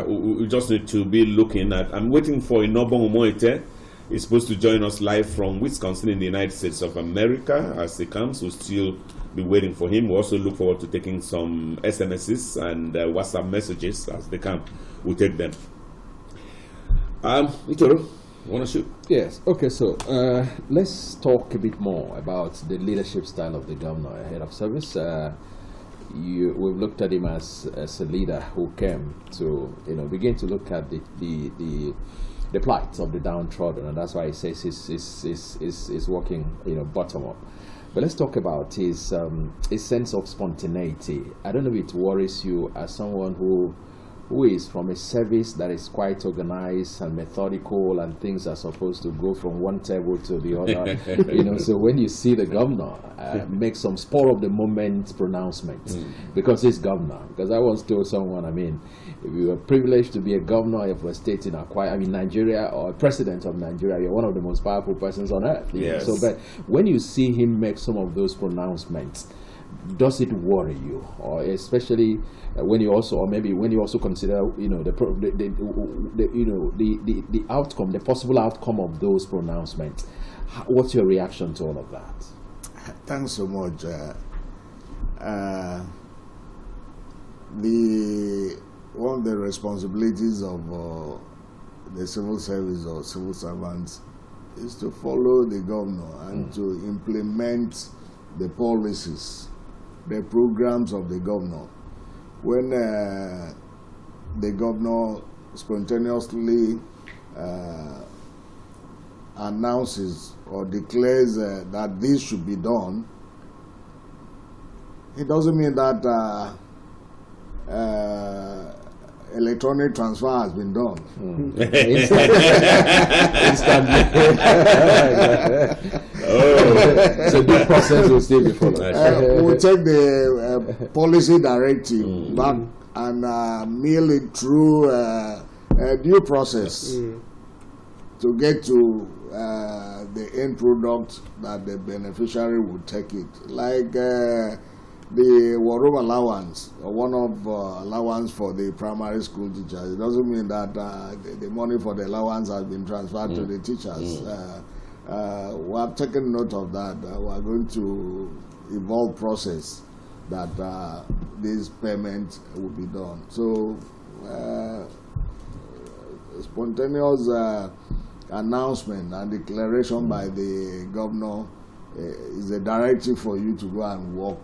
We just need to be looking at. I'm waiting for Inobo Umo. He's supposed to join us live from Wisconsin in the United States of America. As he comes, we'll still be waiting for him. We also look forward to taking some SMSs and WhatsApp messages as they come. We'll take them. Itoro, you want to shoot? Yes. Okay, so let's talk a bit more about the leadership style of the governor, head of service. We've looked at him as a leader who came to begin to look at the plight of the downtrodden, and that's why he says he's working bottom up. But let's talk about his sense of spontaneity. I don't know if it worries you as someone who who is from a service that is quite organized and methodical, and things are supposed to go from one table to the other. So when you see the governor make some spur of the moment pronouncements, because he's governor. Because I once told someone, if you are privileged to be a governor of a state in Nigeria, or a president of Nigeria, you're one of the most powerful persons on earth. Yes. So, but when you see him make some of those pronouncements, does it worry you, or especially when you also, or maybe when you also consider, the outcome, the possible outcome of those pronouncements? What's your reaction to all of that? Thanks so much. One of the responsibilities of the civil service or civil servants is to follow the governor and to implement the policies, the programs of the governor. When the governor spontaneously announces or declares that this should be done, it doesn't mean that electronic transfer has been done. So this process will still be followed. We'll take the policy directive back and mail it through a due process to get to the end product that the beneficiary would take it. Like the war room allowance, or one of allowance for the primary school teachers. It doesn't mean that the money for the allowance has been transferred to the teachers. We have taken note of that. We are going to evolve process that this payment will be done. So spontaneous announcement and declaration by the governor is a directive for you to go and work,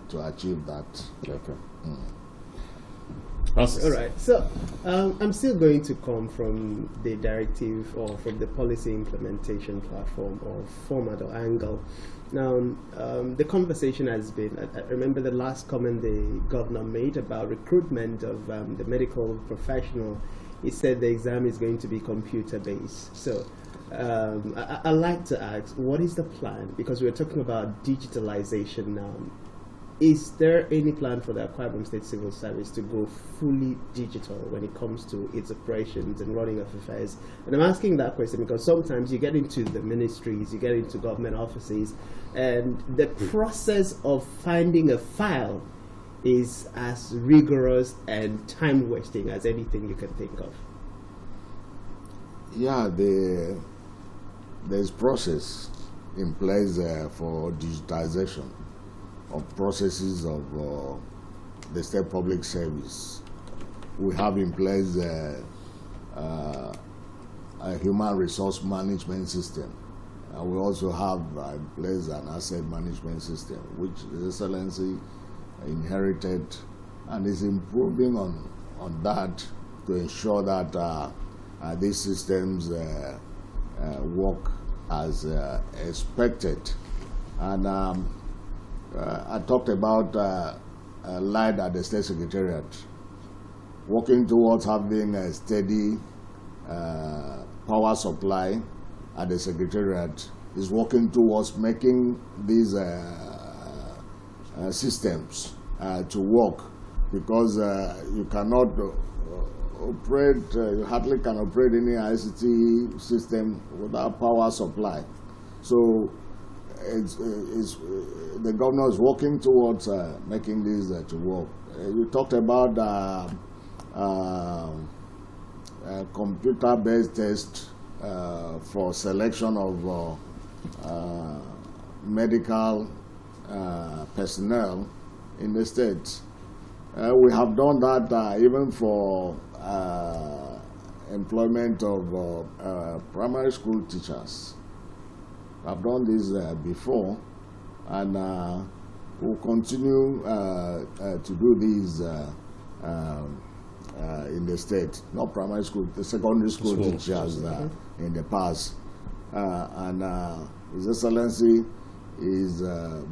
to achieve that. Okay. All right. So I'm still going to come from the directive or from the policy implementation platform or format or angle. Now, the conversation has been, I remember the last comment the governor made about recruitment of the medical professional. He said the exam is going to be computer-based. So I'd like to ask, what is the plan? Because we're talking about digitalization now. Is there any plan for the Akwa Ibom State Civil Service to go fully digital when it comes to its operations and running of affairs? And I'm asking that question because sometimes you get into the ministries, you get into government offices, and the process of finding a file is as rigorous and time-wasting as anything you can think of. Yeah, there's process in place for digitization of processes of the state public service. We have in place a human resource management system. And we also have in place an asset management system, which His Excellency inherited and is improving on that to ensure that these systems work as expected. And I talked about light at the State Secretariat, working towards having a steady power supply at the Secretariat, is working towards making these systems to work, because you cannot operate, you hardly can operate any ICT system without power supply. So the governor is working towards making this to work. You talked about computer-based test for selection of medical personnel in the state. We have done that even for employment of primary school teachers. I've done this before, and we'll continue to do these in the state, not primary school, the secondary school teachers in the past. And His Excellency is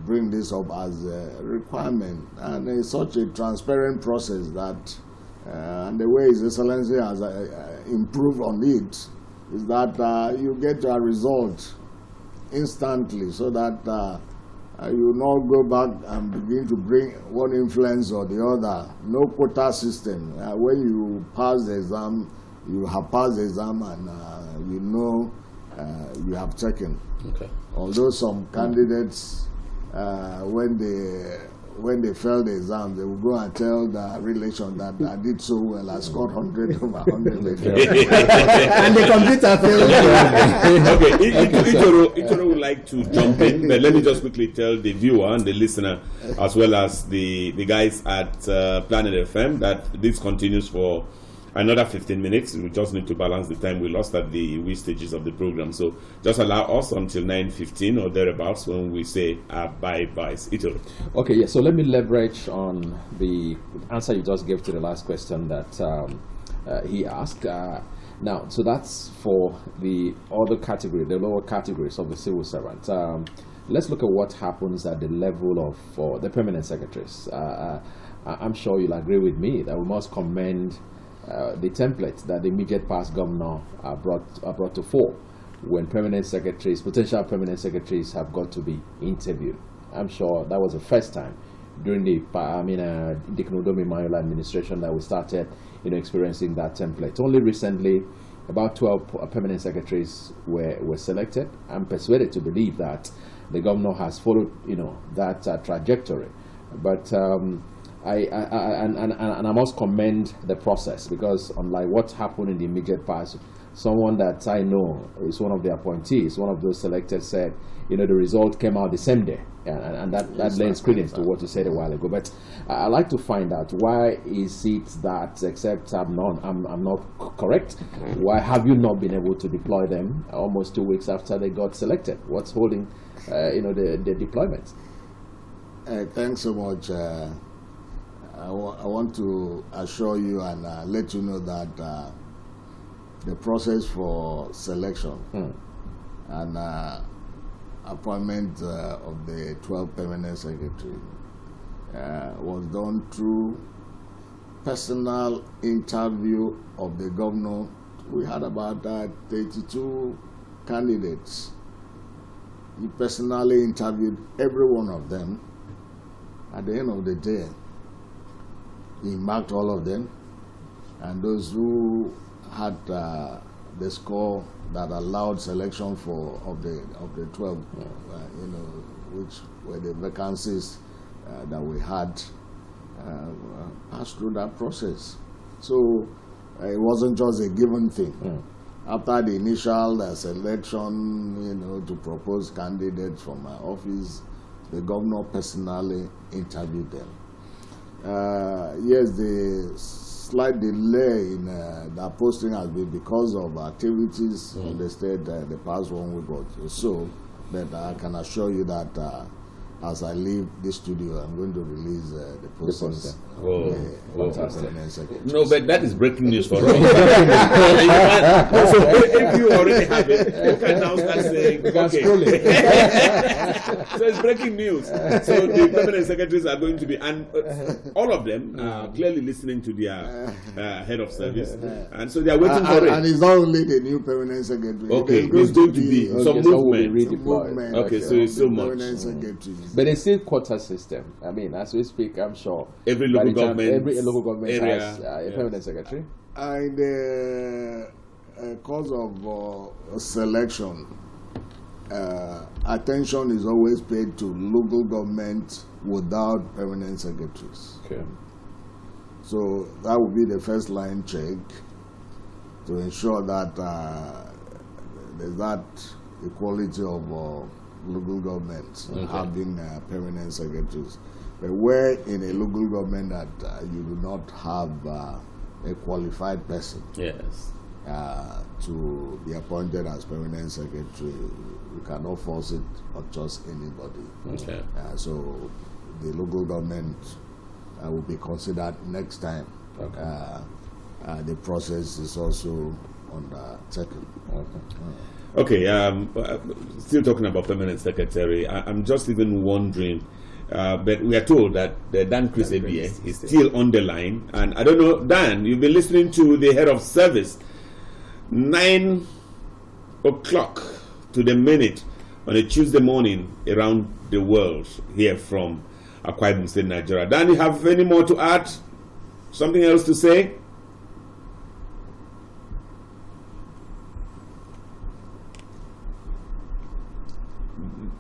bring this up as a requirement, and it's such a transparent process that And the way His Excellency has improved on it is that you get a result instantly, so that you not go back and begin to bring one influence or the other. No quota system. When you pass the exam, you have passed the exam, and you know you have taken. Okay. Although some candidates, when they fail the exam, they will go and tell the relation that I did so well, I scored 100 over 100. And the computer failed. Okay, Itoro would like to jump in, but let me just quickly tell the viewer and the listener, as well as the guys at Planet FM, that this continues for another 15 minutes. We just need to balance the time we lost at the wee stages of the program. So just allow us until 9:15 or thereabouts when we say bye-bye. Itoro. Okay, yeah, so let me leverage on the answer you just gave to the last question that he asked. Now, so that's for the other category, the lower categories of the civil servant. Let's look at what happens at the level of the permanent secretaries. I'm sure you'll agree with me that we must commend the template that the immediate past governor brought to fore when permanent secretaries, potential permanent secretaries, have got to be interviewed. I'm sure that was the first time during the Diknodomi Mayola administration that we started, experiencing that template. Only recently, about 12 permanent secretaries were selected. I'm persuaded to believe that the governor has followed, that trajectory. But I must commend the process, because unlike what happened in the immediate past, someone that I know is one of the appointees, one of those selected, said, the result came out the same day, and that lends credence to what you said a while ago. But I'd like to find out, why is it that, except I'm not correct, why have you not been able to deploy them almost 2 weeks after they got selected? What's holding the deployment? Thanks so much. I want to assure you and let you know that the process for selection and appointment of the 12 permanent secretary was done through personal interview of the governor. We had about 32 candidates. He personally interviewed every one of them. At the end of the day, he marked all of them, and those who had the score that allowed selection of the 12, which were the vacancies that we had, passed through that process. So it wasn't just a given thing. After the initial selection, to propose candidates from my office, the governor personally interviewed them. Yes, the slight delay in that posting has been because of activities in the state the past 1 week or so, but I can assure you that as I leave this studio, I'm going to release the postings. Fantastic. No, but that is breaking news for us. So if you already have it, you can now start saying, so it's breaking news. So the permanent secretaries are going to be, and all of them are clearly listening to their head of service, and so they are waiting for it. And it's not only the new permanent secretary. Okay, there's going to be some movement. Okay, so it's so much. But it's still quota system. I mean, as we speak, I'm sure every local government area has a permanent secretary. In the cause of selection, attention is always paid to local government without permanent secretaries. Okay. So that would be the first line check to ensure that there's that equality of local governments having permanent secretaries. But where in a local government that you do not have a qualified person to be appointed as permanent secretary, you cannot force it on just anybody. Okay. So the local government will be considered next time. Okay. The process is also undertaken. Okay, still talking about permanent secretary, I'm just even wondering, but we are told that Dan Chris Ebie is still on the line. And I don't know, Dan, you've been listening to the head of service, 9 o'clock to the minute on a Tuesday morning around the world here from Akwa Ibom State, Nigeria. Dan, you have any more to add? Something else to say?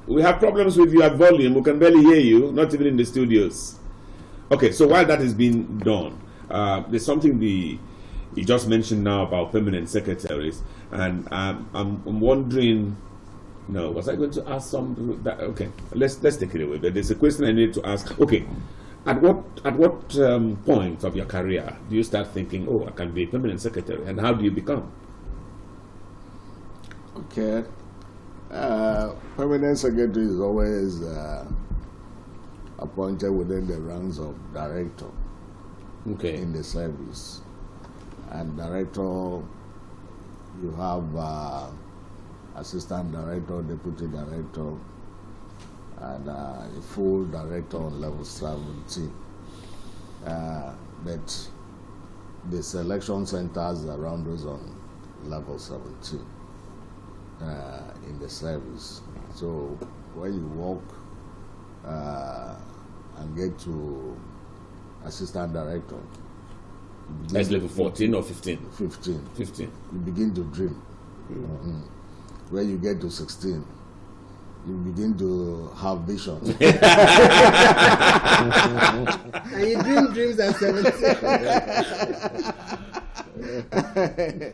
We have problems with your volume. We can barely hear you, not even in the studios. Okay, so while that is being done, there's something you just mentioned now about permanent secretaries, and I'm wondering. No, was I going to ask some? Okay, let's take it away. But there's a question I need to ask. Okay, at what point of your career do you start thinking, oh, I can be a permanent secretary, and how do you become? Okay. Permanent secretary is always appointed within the ranks of director in the service. And director, you have assistant director, deputy director, and a full director on level 17. But the selection centers around us on level 17. In the service. So when you walk and get to assistant director, that's level 14 or 15? 15. 15. You begin to dream. When you get to 16, you begin to have vision. And you dream dreams at 17.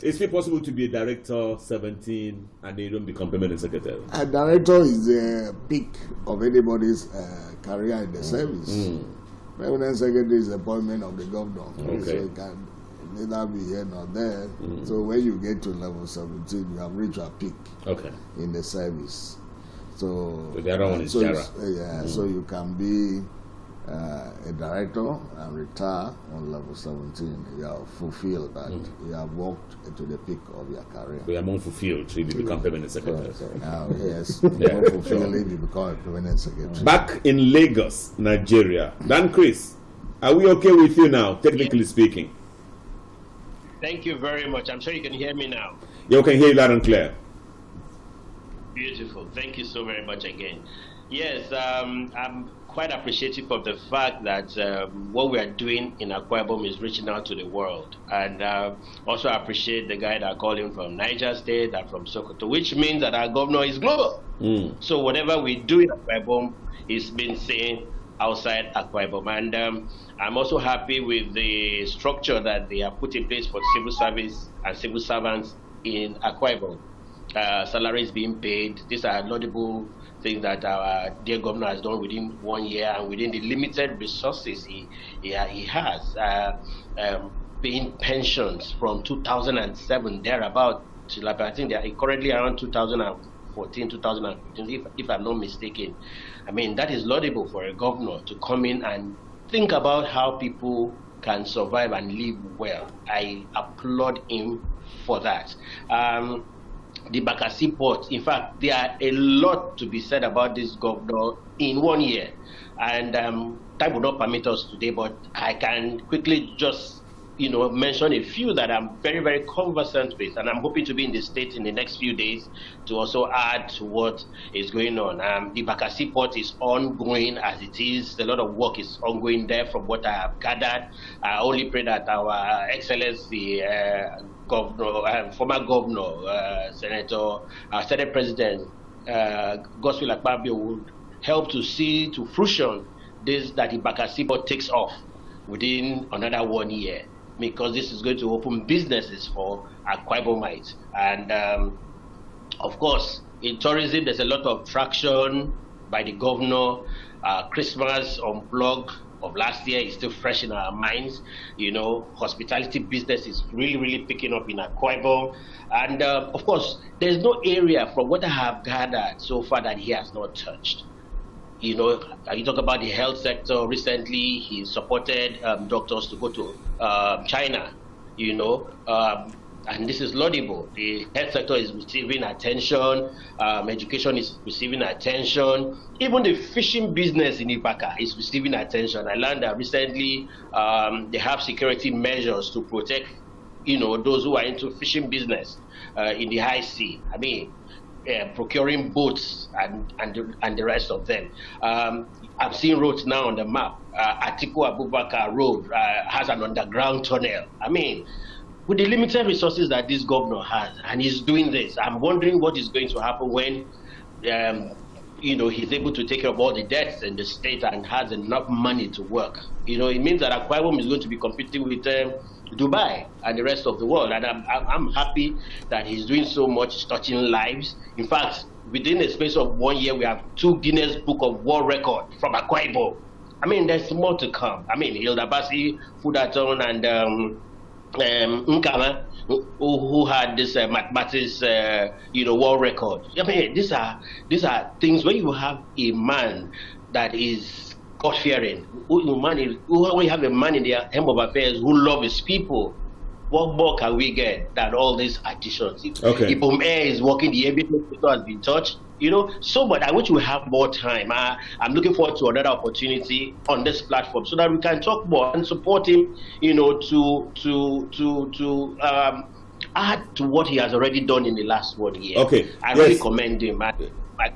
Is it possible to be a director 17 and then you don't become permanent secretary? A director is the peak of anybody's career in the service. Permanent secretary is the appointment of the governor. Okay. So you can neither be here nor there. So when you get to level 17, you have reached a peak in the service. So the other one is Jara. So you can be a director and retire on level 17. You are fulfilled and you have walked to the peak of your career. We are more fulfilled if you become permanent secretary. Yes, more fulfilled if you become a permanent secretary. Back in Lagos, Nigeria. Dan Chris, are we okay with you now, technically speaking? Thank you very much. I'm sure you can hear me now. Yeah, we can hear you loud and clear. Beautiful. Thank you so very much again. Yes, I'm quite appreciative of the fact that what we are doing in Akwa Ibom is reaching out to the world. And also appreciate the guy that called in from Niger State and from Sokoto, which means that our governor is global. So whatever we do in Akwa Ibom is being seen outside Akwa Ibom. And I'm also happy with the structure that they have put in place for civil service and civil servants in Akwa Ibom. Salaries being paid. These are laudable things that our dear governor has done within 1 year and within the limited resources he has. Paying pensions from 2007 thereabout till I think they are currently around 2014, 2015, if I'm not mistaken. I mean, that is laudable for a governor to come in and think about how people can survive and live well. I applaud him for that. The Bakassi port, in fact, there are a lot to be said about this governor in 1 year. And time will not permit us today, but I can quickly just mention a few that I'm very, very conversant with, and I'm hoping to be in the state in the next few days to also add to what is going on. The Bakassi port is ongoing as it is. A lot of work is ongoing there from what I have gathered. I only pray that our Excellency Governor, former Governor, Senate President Godswill Akpabio would help to see to fruition this, that the Bakassi port takes off within another 1 year, because this is going to open businesses for Akwa Ibomites. And of course, in tourism, there's a lot of traction by the governor. Christmas Unplugged of last year is still fresh in our minds. Hospitality business is really, really picking up in Akwa Ibom. And of course, there's no area from what I have gathered so far that he has not touched. You talk about the health sector. Recently, he supported doctors to go to China. and this is laudable. The health sector is receiving attention, education is receiving attention, even the fishing business in Ipaka is receiving attention. I learned that recently they have security measures to protect, those who are into fishing business in the high sea. I mean, procuring boats and the rest of them. I've seen roads now on the map. Atiku Abubakar Road has an underground tunnel. I mean, with the limited resources that this governor has, and he's doing this, I'm wondering what is going to happen when, he's able to take care of all the debts in the state and has enough money to work. It means that Akwa Ibom is going to be competing with Dubai and the rest of the world. And I'm happy that he's doing so much, touching lives. In fact, within a space of 1 year, we have 2 Guinness Book of World Record from Akwa Ibom. I mean, there's more to come. I mean, Hilda Basi, Fudaton, and Nkama, who had this mathematics, world record. I mean, these are things where you have a man that is God-fearing, who you have a man in the helm of affairs who loves his people. What more can we get than all these additions? Okay. If Air is working, the aviation sector has been touched. But I wish we have more time. I'm looking forward to another opportunity on this platform so that we can talk more and support him, to add to what he has already done in the last 1 year. Okay. I really commend him. I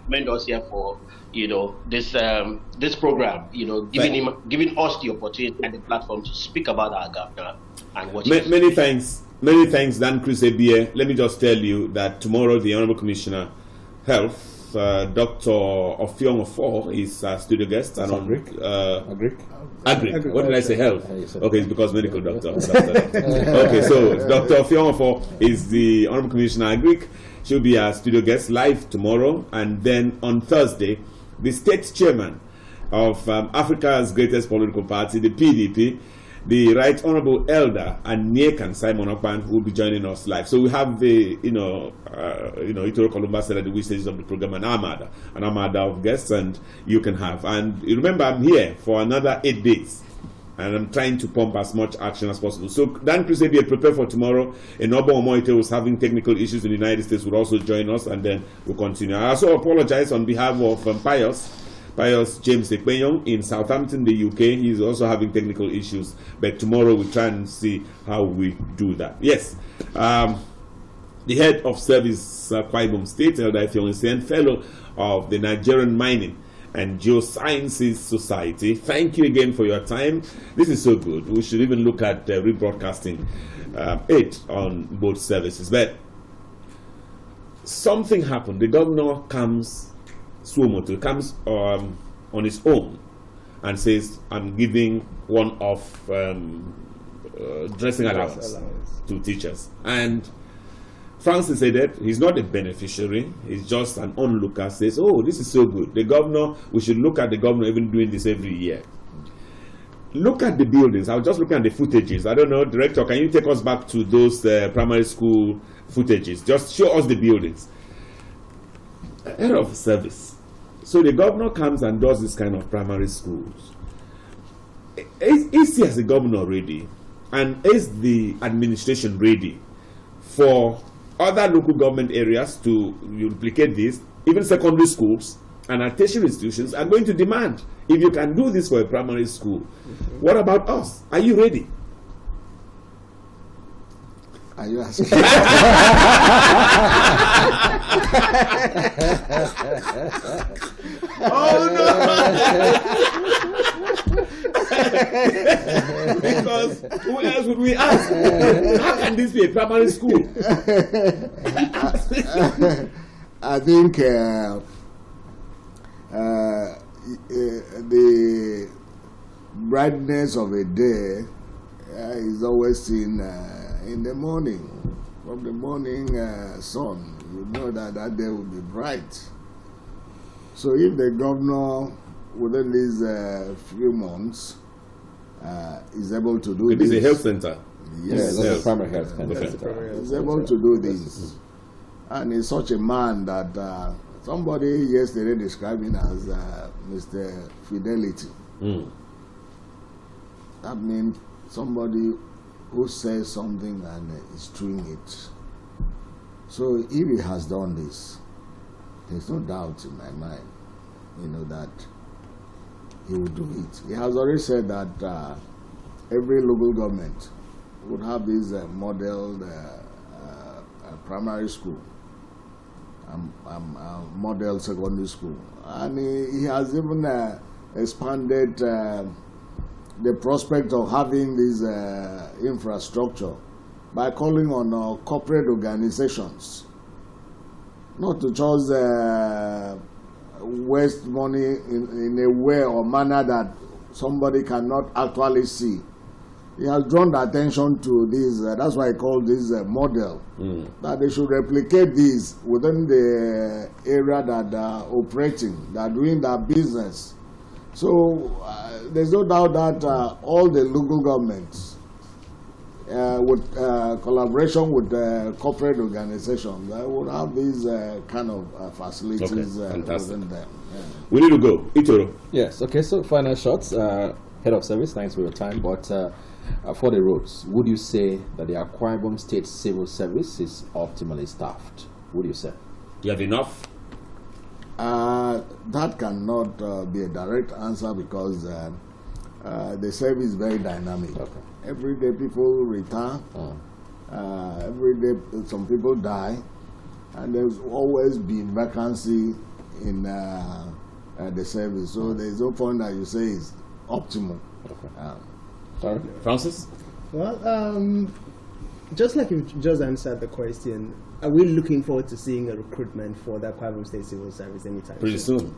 commend us here for this program, giving us the opportunity and the platform to speak about our governor and what many thanks, Dan Chris Ebie. Let me just tell you that tomorrow the Honorable Commissioner Health, Dr. Effiong is a studio guest. And Agric. What did I say? Health. Okay, it's because medical doctor. Okay, so Dr. Effiong is the Honorable Commissioner Agric. She'll be our studio guest live tomorrow, and then on Thursday, the state chairman of Africa's greatest political party, the PDP, the Right Honorable Elder and Niekan Simon Okpan will be joining us live. So we have the, Itoro Kolumba said at the week stages of the program, an armada of guests, and you can have. And remember, I'm here for another 8 days, and I'm trying to pump as much action as possible. So Dan Chris Ebie, prepare for tomorrow. Enobo Omoite, who's having technical issues in the United States, will also join us, and then we'll continue. I also apologize on behalf of Pius James Ekpenyong in Southampton, the UK. He's also having technical issues, but tomorrow we'll try and see how we do that. Yes, the head of service, Akwa Ibom State, Elder Effiong, Essien, fellow of the Nigerian Mining and Geosciences Society. Thank you again for your time. This is so good. We should even look at rebroadcasting it on both services. But something happened. The governor comes on his own and says, I'm giving one-off dressing allowance to teachers. And Francis said that he's not a beneficiary, he's just an onlooker, says, oh, this is so good. The governor, we should look at the governor even doing this every year. Look at the buildings. I was just looking at the footages. I don't know, Director, can you take us back to those primary school footages? Just show us the buildings. Head of service. So the governor comes and does this kind of primary schools. Is he as a governor ready? And is the administration ready for other local government areas to replicate this? Even secondary schools and tertiary institutions are going to demand, if you can do this for a primary school, what about us? Are you ready? Are you asking? Oh no! Because who else would we ask? How can this be a primary school? I think the brightness of a day is always seen in the morning. From the morning sun, you know that day will be bright. So if the governor, within these few months, is able to do this. It is a health center. Yes, that's a primary health center. Is able to do this. And he's such a man that somebody yesterday described him as Mr. Fidelity. That means somebody who says something and is doing it. So if he has done this, there's no doubt in my mind, that he will do it. He has already said that every local government would have this model primary school, model secondary school, and he has even expanded the prospect of having this infrastructure by calling on corporate organizations not to just waste money in a way or manner that somebody cannot actually see. He has drawn the attention to this, that's why I call this model, that they should replicate this within the area that they are operating, they are doing their business. So there's no doubt that all the local governments, with collaboration with corporate organizations, would have these kind of facilities within them. Yeah. We need to go. Itoro. Yes, okay, so final shots. Head of Service, thanks for your time. But for the roads, would you say that the Akwa Ibom State Civil Service is optimally staffed? Would you say? You have enough? That cannot be a direct answer because the service is very dynamic. Okay. Every day people retire, every day some people die, and there's always been vacancy in the service. So there's no point that you say it's optimal. Okay. Sorry, Francis? Well, just like you just answered the question, are we looking forward to seeing a recruitment for the Akwa Ibom State Civil Service anytime Pretty soon.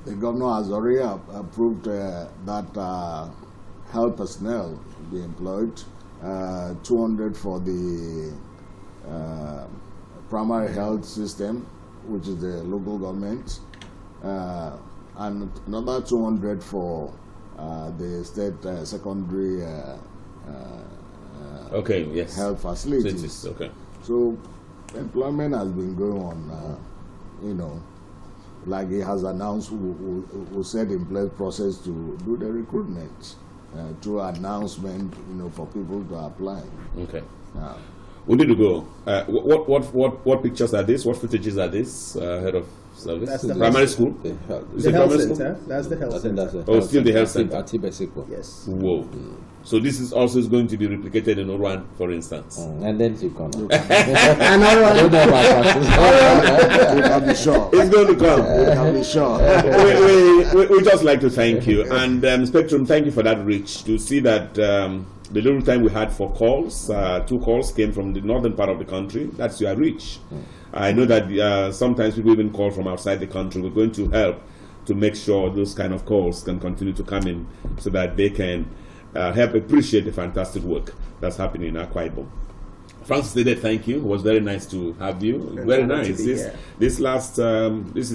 The governor has already approved that health personnel be employed, 200 for the primary health system, which is the local government, and another 200 for the state secondary health facilities. Okay. So employment has been going on, like he has announced, we set in place process to do the recruitment through announcement, for people to apply. Okay. We need to go. What pictures are this? What footages are this? Head of service. That's the primary school. The health center. That's the health center. Oh, still the health center. Yes. Whoa. So this is also going to be replicated in Oran, for instance. And then you come. And Oran. You can be sure. It's going to come. You can be sure. We just like to thank you. And Spectrum, thank you for that reach. To see that the little time we had for calls, 2 calls came from the northern part of the country. That's your reach. I know that sometimes people even call from outside the country. We're going to help to make sure those kind of calls can continue to come in so that they can help appreciate the fantastic work that's happening in Akwa Ibom. Francis Dede, thank you. It was very nice to have you. Very nice. This is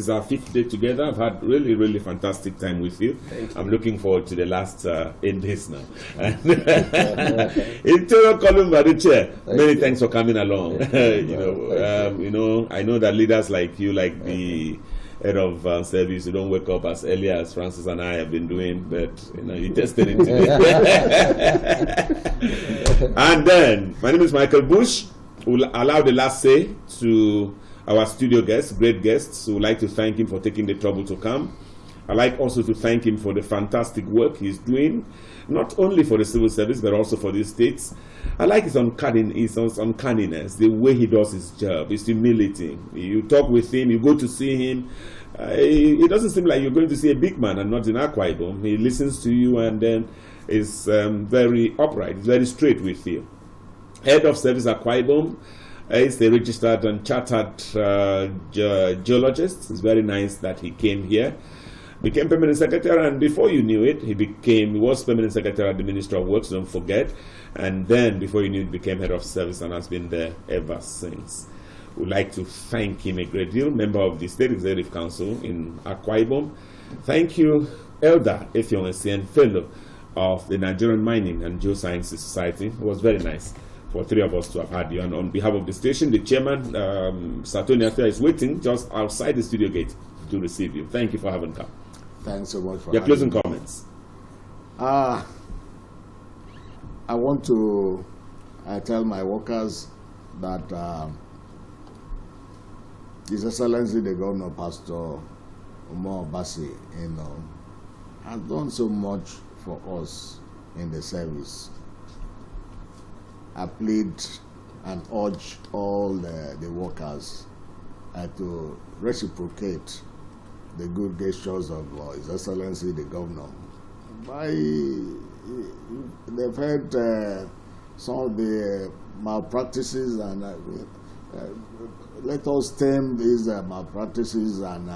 our 5th day together. I've had really, really fantastic time with you. I'm looking forward to the last 8 days now. Internal Columba, the chair. Many thanks for coming along. I know that leaders like you, like the head of service, you don't wake up as early as Francis and I have been doing, but you tested it today. And then my name is Michael Bush. We'll allow the last say to our studio guests, great guests. We would like to thank him for taking the trouble to come. I'd like also to thank him for the fantastic work he's doing, not only for the civil service but also for the states. I like his uncanniness, the way he does his job, his humility. You talk with him, you go to see him. It doesn't seem like you're going to see a big man and not in Akwa Ibom. He listens to you and then is very upright, very straight with you. Head of Service Akwa Ibom is a registered and chartered geologist. It's very nice that he came here. Became permanent secretary, and before you knew it, he was permanent secretary at the Ministry of Works, don't forget. And then, before you knew it, became head of service and has been there ever since. We'd like to thank him a great deal, member of the State Executive Council in Akwa Ibom. Thank you, Elder Effiong Essien, fellow of the Nigerian Mining and Geosciences Society. It was very nice for 3 of us to have had you. And on behalf of the station, the chairman, Satoni Afia, is waiting just outside the studio gate to receive you. Thank you for having come. Thanks so much for your closing comments. I want to I tell my workers that His Excellency the Governor, Pastor Umo Eno, has done so much for us in the service. I plead and urge all the workers to reciprocate the good gestures of His Excellency the Governor. They've heard some of the malpractices, and let us stem these malpractices and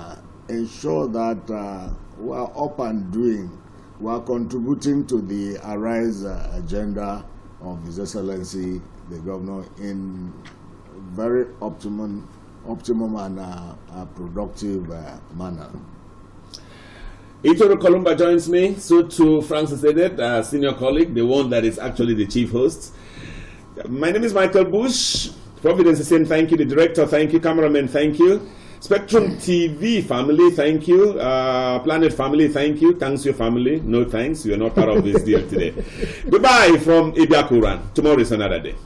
ensure that we are up and doing. We are contributing to the Arise agenda of His Excellency the Governor in very optimum and productive manner. Itoro Kolumba joins me, so too Francis Edet, senior colleague, the one that is actually the chief host. My name is Michael Bush. Providence is saying thank you. The director, thank you. Cameraman, thank you. Spectrum TV family, thank you. Planet family, thank you. Thanks your family. No thanks. You are not part of this deal today. Goodbye from Ibiakuran. Tomorrow is another day.